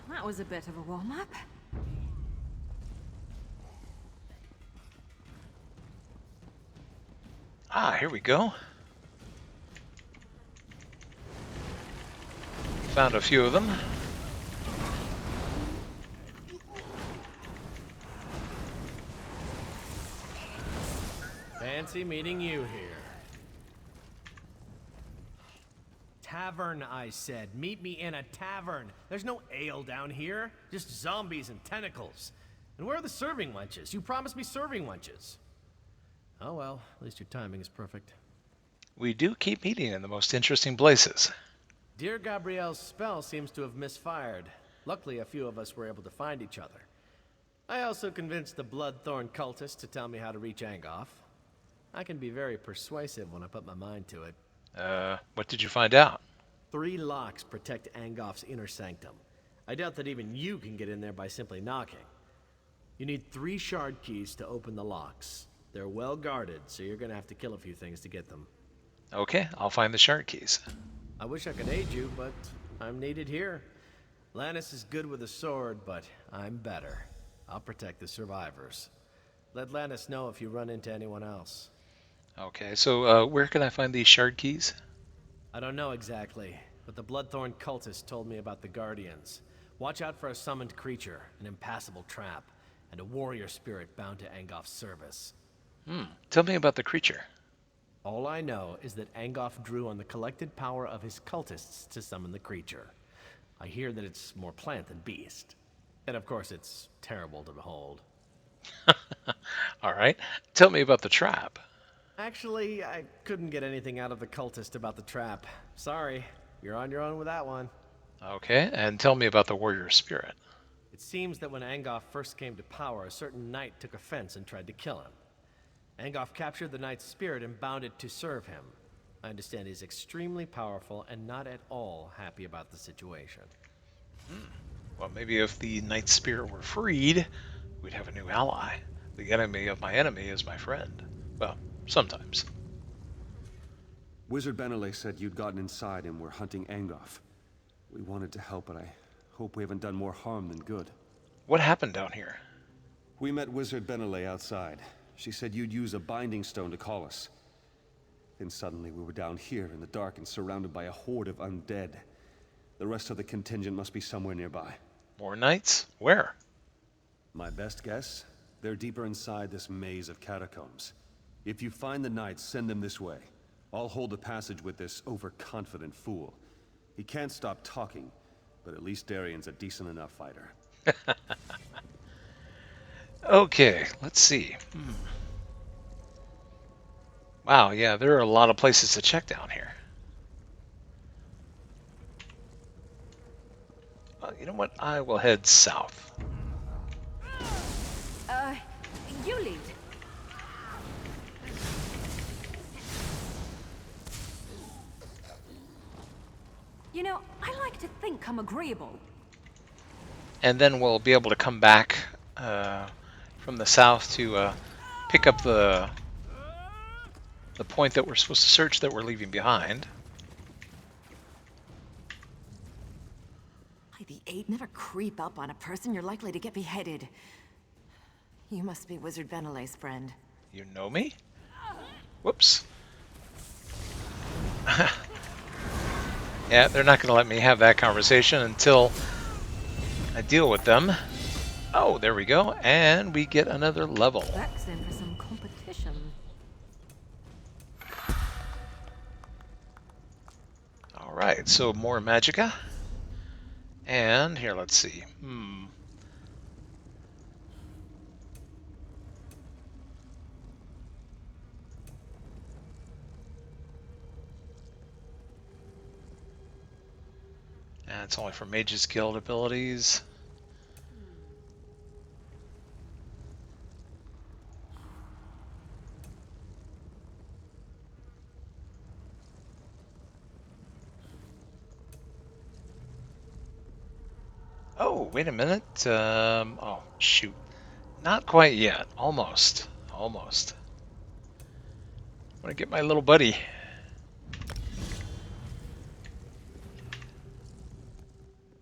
That was a bit of a warm-up. Ah, here we go. Found a few of them. Fancy meeting you here. Tavern, I said. Meet me in a tavern. There's no ale down here. Just zombies and tentacles. And where are the serving wenches? You promised me serving wenches. Oh well, at least your timing is perfect. We do keep meeting in the most interesting places. Dear Gabrielle's spell seems to have misfired. Luckily, a few of us were able to find each other. I also convinced the Bloodthorn cultist to tell me how to reach Angoff. I can be very persuasive when I put my mind to it. What did you find out? 3 locks protect Angoff's inner sanctum. I doubt that even you can get in there by simply knocking. You need 3 shard keys to open the locks. They're well guarded, so you're gonna have to kill a few things to get them. Okay, I'll find the shard keys. I wish I could aid you, but I'm needed here. Lannis is good with a sword, but I'm better. I'll protect the survivors. Let Lannis know if you run into anyone else. Okay, so where can I find these shard keys? I don't know exactly, but the Bloodthorn cultist told me about the Guardians. Watch out for a summoned creature, an impassable trap, and a warrior spirit bound to Angoff's service. Tell me about the creature. All I know is that Angoff drew on the collected power of his cultists to summon the creature. I hear that it's more plant than beast. And of course, it's terrible to behold. All right, tell me about the trap. Actually, I couldn't get anything out of the cultist about the trap. Sorry, you're on your own with that one. Okay, and tell me about the warrior spirit. It seems that when Angoff first came to power, a certain knight took offense and tried to kill him. Angoff captured the knight's spirit and bound it to serve him. I understand he's extremely powerful and not at all happy about the situation. Well, maybe if the knight's spirit were freed, we'd have a new ally. The enemy of my enemy is my friend. Well, sometimes. Wizard Benelay said you'd gotten inside and were hunting Angoff. We wanted to help, but I hope we haven't done more harm than good. What happened down here? We met Wizard Benelay outside. She said you'd use a binding stone to call us. Then suddenly we were down here in the dark and surrounded by a horde of undead. The rest of the contingent must be somewhere nearby. More knights? Where? My best guess? They're deeper inside this maze of catacombs. If you find the knights, send them this way. I'll hold the passage with this overconfident fool. He can't stop talking, but at least Darian's a decent enough fighter. Okay, let's see. Wow, yeah, there are a lot of places to check down here. You know what? I will head south. You lead. You know, I like to think I'm agreeable. And then we'll be able to come back from the south to pick up the point that we're supposed to search that we're leaving behind. By the 8, never creep up on a person. You're likely to get beheaded. You must be Wizard Benelay's friend. You know me? Whoops. Yeah, they're not going to let me have that conversation until I deal with them. Oh, there we go. And we get another level. That's in for some competition. Alright, so more magicka. And here, let's see. And it's only for Mage's Guild abilities. Oh, wait a minute. Oh, shoot. Not quite yet. Almost. Almost. I want to get my little buddy.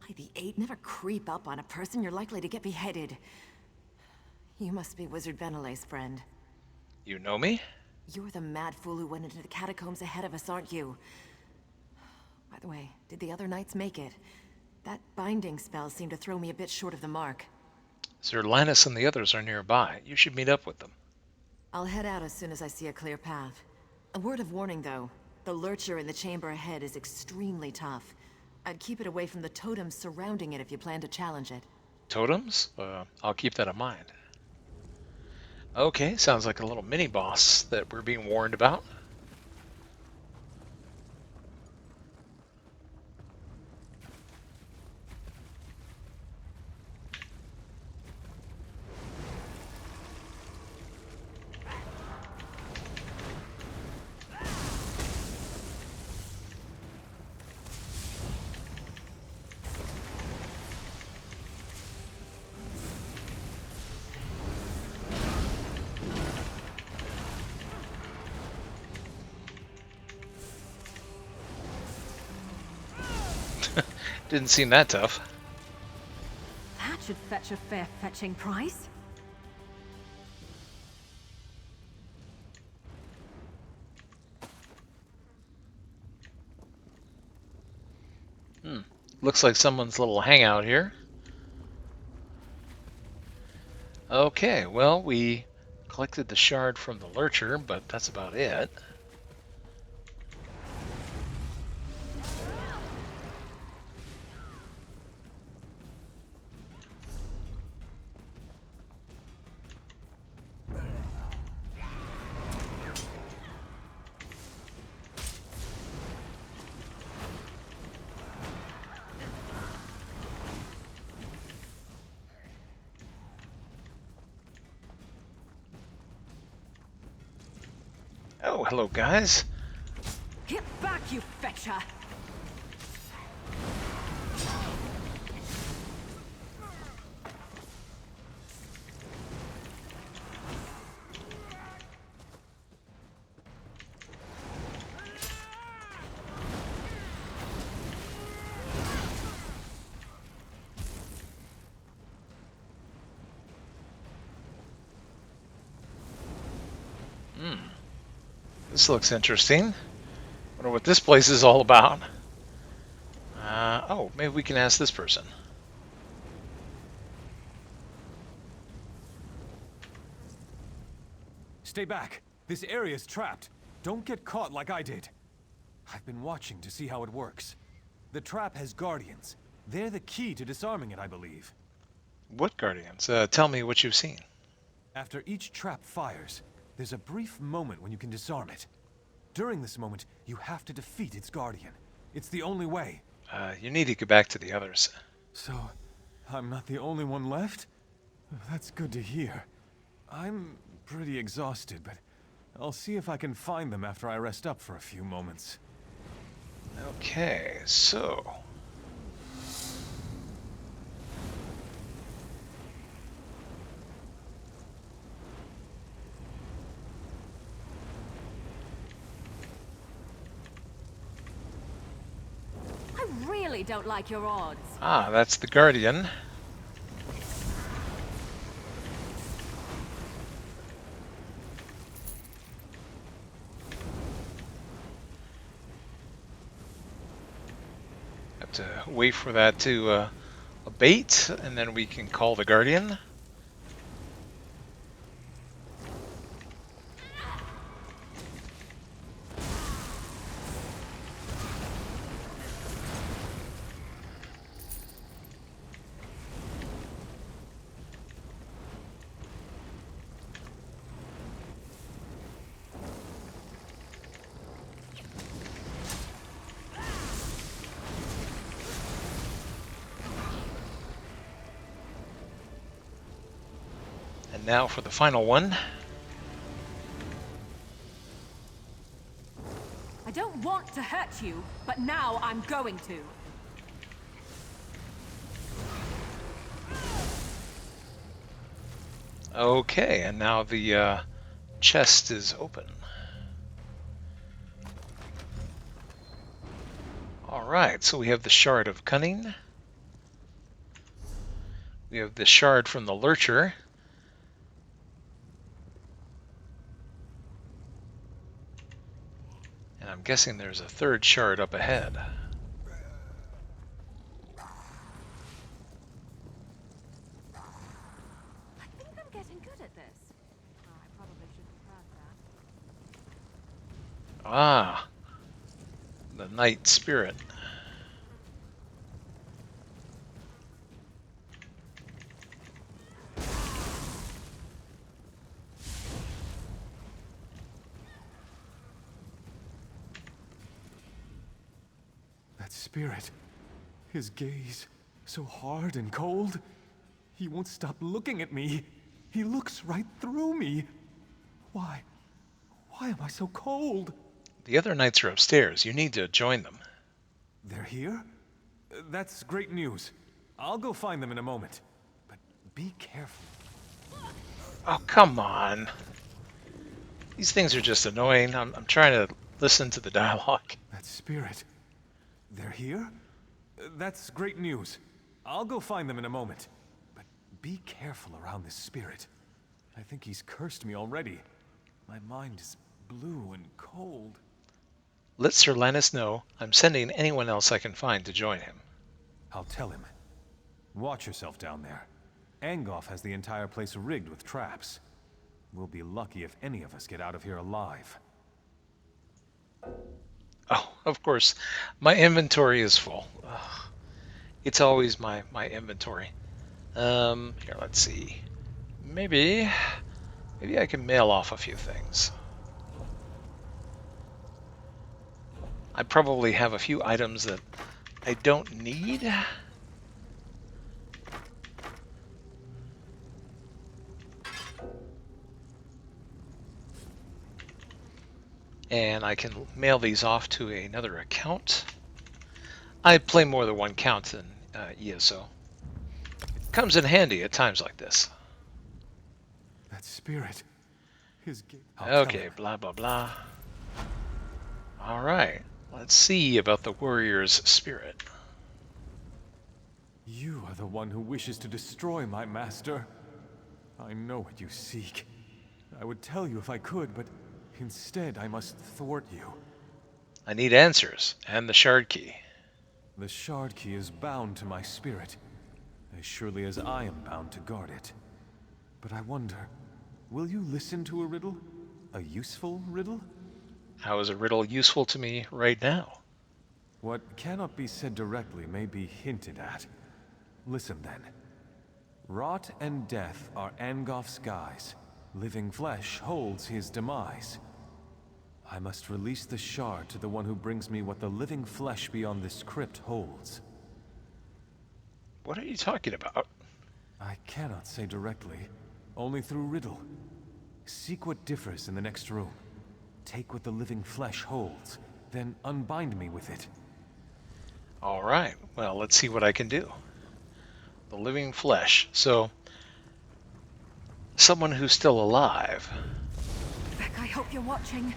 By the 8, never creep up on a person. You're likely to get beheaded. You must be Wizard Benelay's friend. You know me? You're the mad fool who went into the catacombs ahead of us, aren't you? By the way, did the other knights make it? That binding spell seemed to throw me a bit short of the mark. Sir Linus and the others are nearby. You should meet up with them. I'll head out as soon as I see a clear path. A word of warning, though. The lurcher in the chamber ahead is extremely tough. I'd keep it away from the totems surrounding it if you plan to challenge it. Totems? I'll keep that in mind. Okay, sounds like a little mini-boss that we're being warned about. Didn't seem that tough. That should fetch a fair fetching price. Looks like someone's little hangout here. Okay, well, we collected the shard from the lurcher, but that's about it. Oh, hello, guys. Get back, you fetcher! This looks interesting. Wonder what this place is all about. Oh, maybe we can ask this person. Stay back. This area's trapped. Don't get caught like I did. I've been watching to see how it works. The trap has guardians. They're the key to disarming it, I believe. What guardians? Tell me what you've seen. After each trap fires, there's a brief moment when you can disarm it. During this moment, you have to defeat its guardian. It's the only way. You need to get back to the others. So, I'm not the only one left? That's good to hear. I'm pretty exhausted, but I'll see if I can find them after I rest up for a few moments. Okay, so... I really don't like your odds. Ah, that's the guardian. Have to wait for that to abate, and then we can call the guardian. And now for the final one. I don't want to hurt you, but now I'm going to. Okay, and now the chest is open. Alright, so we have the Shard of Cunning. We have the Shard from the Lurcher. And I'm guessing there's a third shard up ahead. this. I probably should be proud of that. Ah, the night spirit. That spirit. His gaze, so hard and cold. He won't stop looking at me. He looks right through me. Why? Why am I so cold? The other knights are upstairs. You need to join them. They're here? That's great news. I'll go find them in a moment. But be careful. Oh, come on. These things are just annoying. I'm trying to listen to the dialogue. That spirit. They're here? That's great news. I'll go find them in a moment. But be careful around this spirit. I think he's cursed me already. My mind is blue and cold. Let Sir Lannis know I'm sending anyone else I can find to join him. I'll tell him. Watch yourself down there. Angoff has the entire place rigged with traps. We'll be lucky if any of us get out of here alive. Oh, of course. My inventory is full. Ugh. It's always my inventory. Here, let's see. Maybe I can mail off a few things. I probably have a few items that I don't need. And I can mail these off to another account. I play more than one account in ESO. It comes in handy at times like this. That spirit. Okay, blah, blah, blah. All right. Let's see about the warrior's spirit. You are the one who wishes to destroy my master. I know what you seek. I would tell you if I could, but instead I must thwart you. I need answers, and the shard key. The shard key is bound to my spirit, as surely as I am bound to guard it. But I wonder, will you listen to a riddle? A useful riddle? How is a riddle useful to me right now? What cannot be said directly may be hinted at. Listen then. Rot and death are Angoff's guise. Living flesh holds his demise. I must release the shard to the one who brings me what the living flesh beyond this crypt holds. What are you talking about? I cannot say directly, only through riddle. Seek what differs in the next room. Take what the living flesh holds, then unbind me with it. All right, well, let's see what I can do. The living flesh. So, someone who's still alive. Beck, I hope you're watching.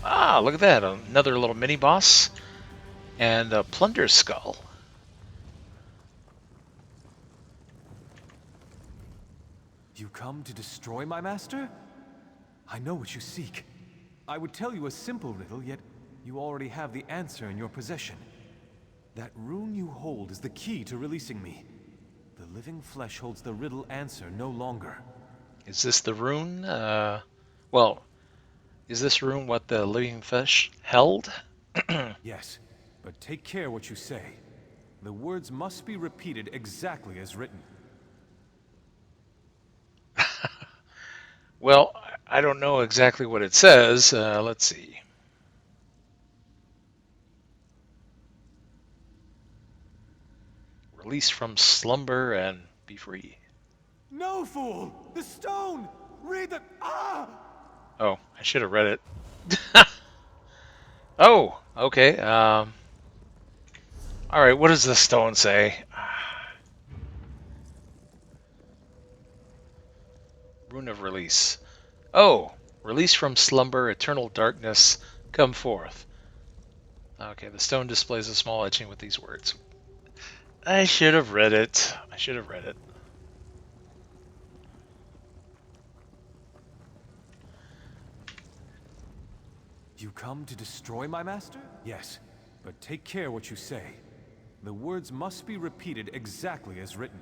Ah, look at that. Another little mini-boss. And a plunder skull. You come to destroy my master? I know what you seek. I would tell you a simple riddle, yet you already have the answer in your possession. That rune you hold is the key to releasing me. The living flesh holds the riddle answer no longer. Is this the rune? Well, is this rune what the living flesh held? Yes, but take care what you say. The words must be repeated exactly as written. Well, I don't know exactly what it says. Let's see. Release from slumber and be free. No, fool! The stone! Read the... Ah! Oh, I should have read it. Oh, okay. All right, what does the stone say? Rune of Release. Oh, release from slumber, eternal darkness, come forth. Okay, the stone displays a small etching with these words. I should have read it. I should have read it. You come to destroy my master? Yes, but take care what you say. The words must be repeated exactly as written.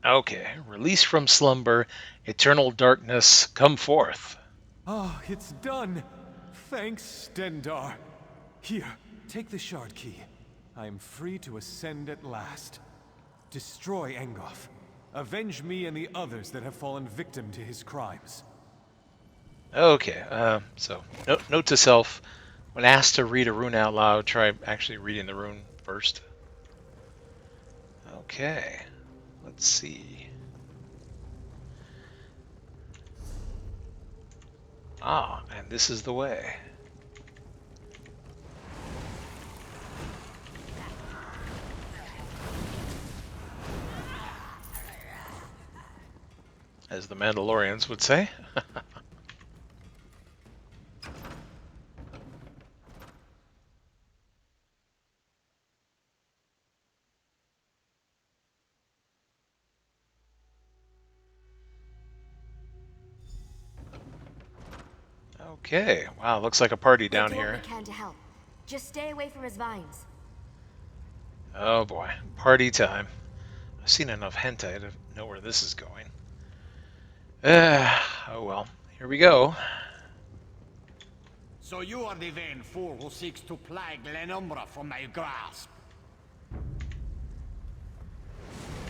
Okay, release from slumber, eternal darkness, come forth. Ah, it's done! Thanks, Stendar. Here, take the shard key. I am free to ascend at last. Destroy Engoff. Avenge me and the others that have fallen victim to his crimes. Okay, so note to self, when asked to read a rune out loud, try actually reading the rune first. Okay, let's see. Ah, and this is the way. As the Mandalorians would say. Okay, wow, looks like a party We'll down do what we here. can to help. Just stay away from his vines. Oh boy, party time. I've seen enough hentai to know where this is going. Oh well, here we go. So you are the vain fool who seeks to ply Glenumbra from my grasp.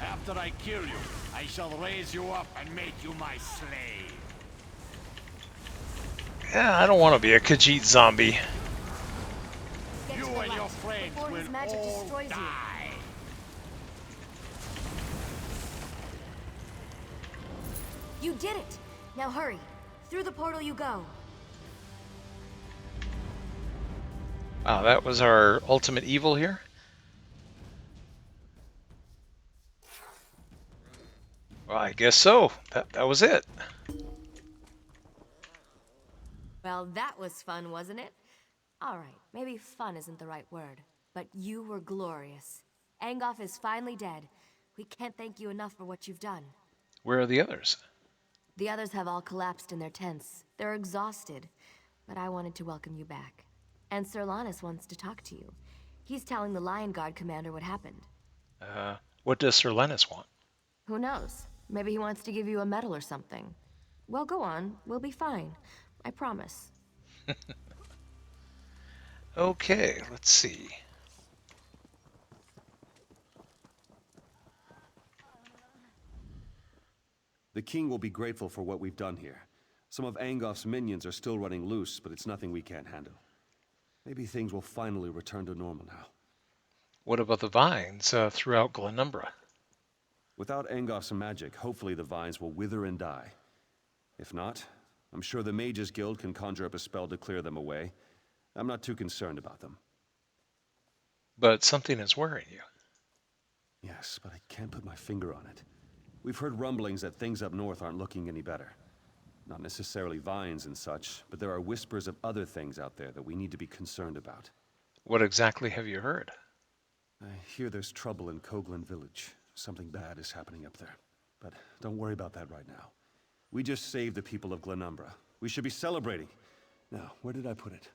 After I kill you, I shall raise you up and make you my slave. Yeah, I don't want to be a Khajiit zombie. Get You to the and your light friends before his will magic all destroys die. you. You did it! Now hurry. Through the portal you go. Wow, that was our ultimate evil here? Well, I guess so. That was it. Well, that was fun, wasn't it? Alright, maybe fun isn't the right word, but you were glorious. Angoff is finally dead. We can't thank you enough for what you've done. Where are the others? The others have all collapsed in their tents. They're exhausted, but I wanted to welcome you back. And Sir Lannis wants to talk to you. He's telling the Lion Guard commander what happened. What does Sir Lennis want? Who knows? Maybe he wants to give you a medal or something. Well, go on. We'll be fine. I promise. Okay, let's see. The king will be grateful for what we've done here. Some of Angoff's minions are still running loose, but it's nothing we can't handle. Maybe things will finally return to normal now. What about the vines throughout Glenumbra? Without Angoff's magic, hopefully the vines will wither and die. If not, I'm sure the Mages Guild can conjure up a spell to clear them away. I'm not too concerned about them. But something is worrying you. Yes, but I can't put my finger on it. We've heard rumblings that things up north aren't looking any better. Not necessarily vines and such, but there are whispers of other things out there that we need to be concerned about. What exactly have you heard? I hear there's trouble in Koglan village. Something bad is happening up there. But don't worry about that right now. We just saved the people of Glenumbra. We should be celebrating. Now, where did I put it?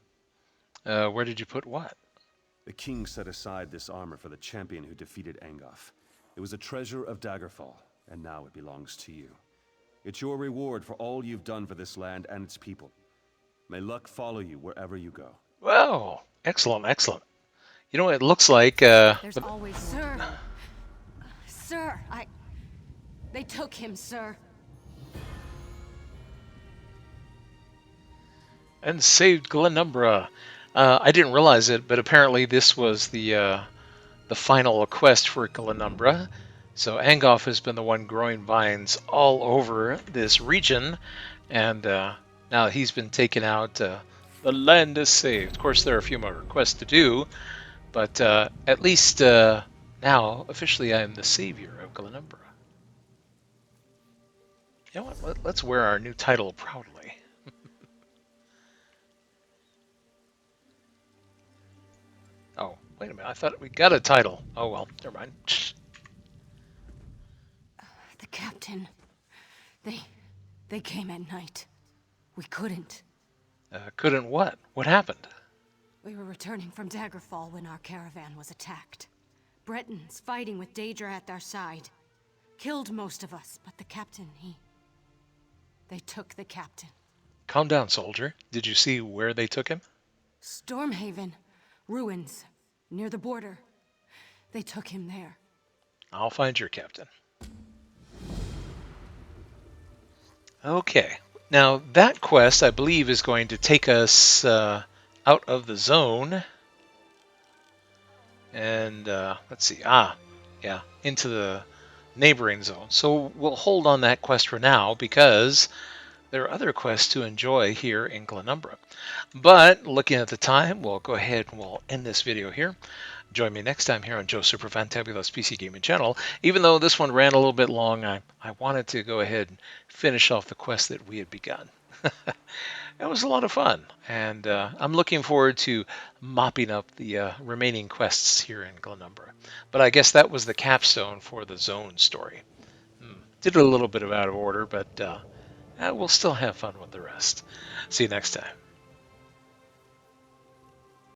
Where did you put what? The king set aside this armor for the champion who defeated Angoff. It was a treasure of Daggerfall, and now it belongs to you. It's your reward for all you've done for this land and its people. May luck follow you wherever you go. Wow, excellent, excellent. You know, it looks like... There's always... Sir! Sir, They took him, sir. And saved Glenumbra. I didn't realize it, but apparently this was the final quest for Glenumbra. So Angoff has been the one growing vines all over this region, and now he's been taken out. The land is saved. Of course, there are a few more quests to do, but at least now, officially, I am the savior of Glenumbra. You know what? Let's wear our new title proudly. Oh, wait a minute. I thought we got a title. Oh, well, never mind. The captain. They came at night. We couldn't. Couldn't what? What happened? We were returning from Daggerfall when our caravan was attacked. Bretons fighting with Daedra at their side. Killed most of us, but the captain, They took the captain. Calm down, soldier. Did you see where they took him? Stormhaven. Ruins. Near the border. They took him there. I'll find your captain. Okay. Now, that quest, I believe, is going to take us out of the zone. And, let's see. Yeah, into the neighboring zone. So we'll hold on that quest for now, because there are other quests to enjoy here in Glenumbra. But, looking at the time, we'll go ahead and we'll end this video here. Join me next time here on Joe's Super Fantabulous PC Gaming Channel. Even though this one ran a little bit long, I wanted to go ahead and finish off the quest that we had begun. It was a lot of fun, and I'm looking forward to mopping up the remaining quests here in Glenumbra. But I guess that was the capstone for the zone story. Did it a little bit of out of order, but we'll still have fun with the rest. See you next time.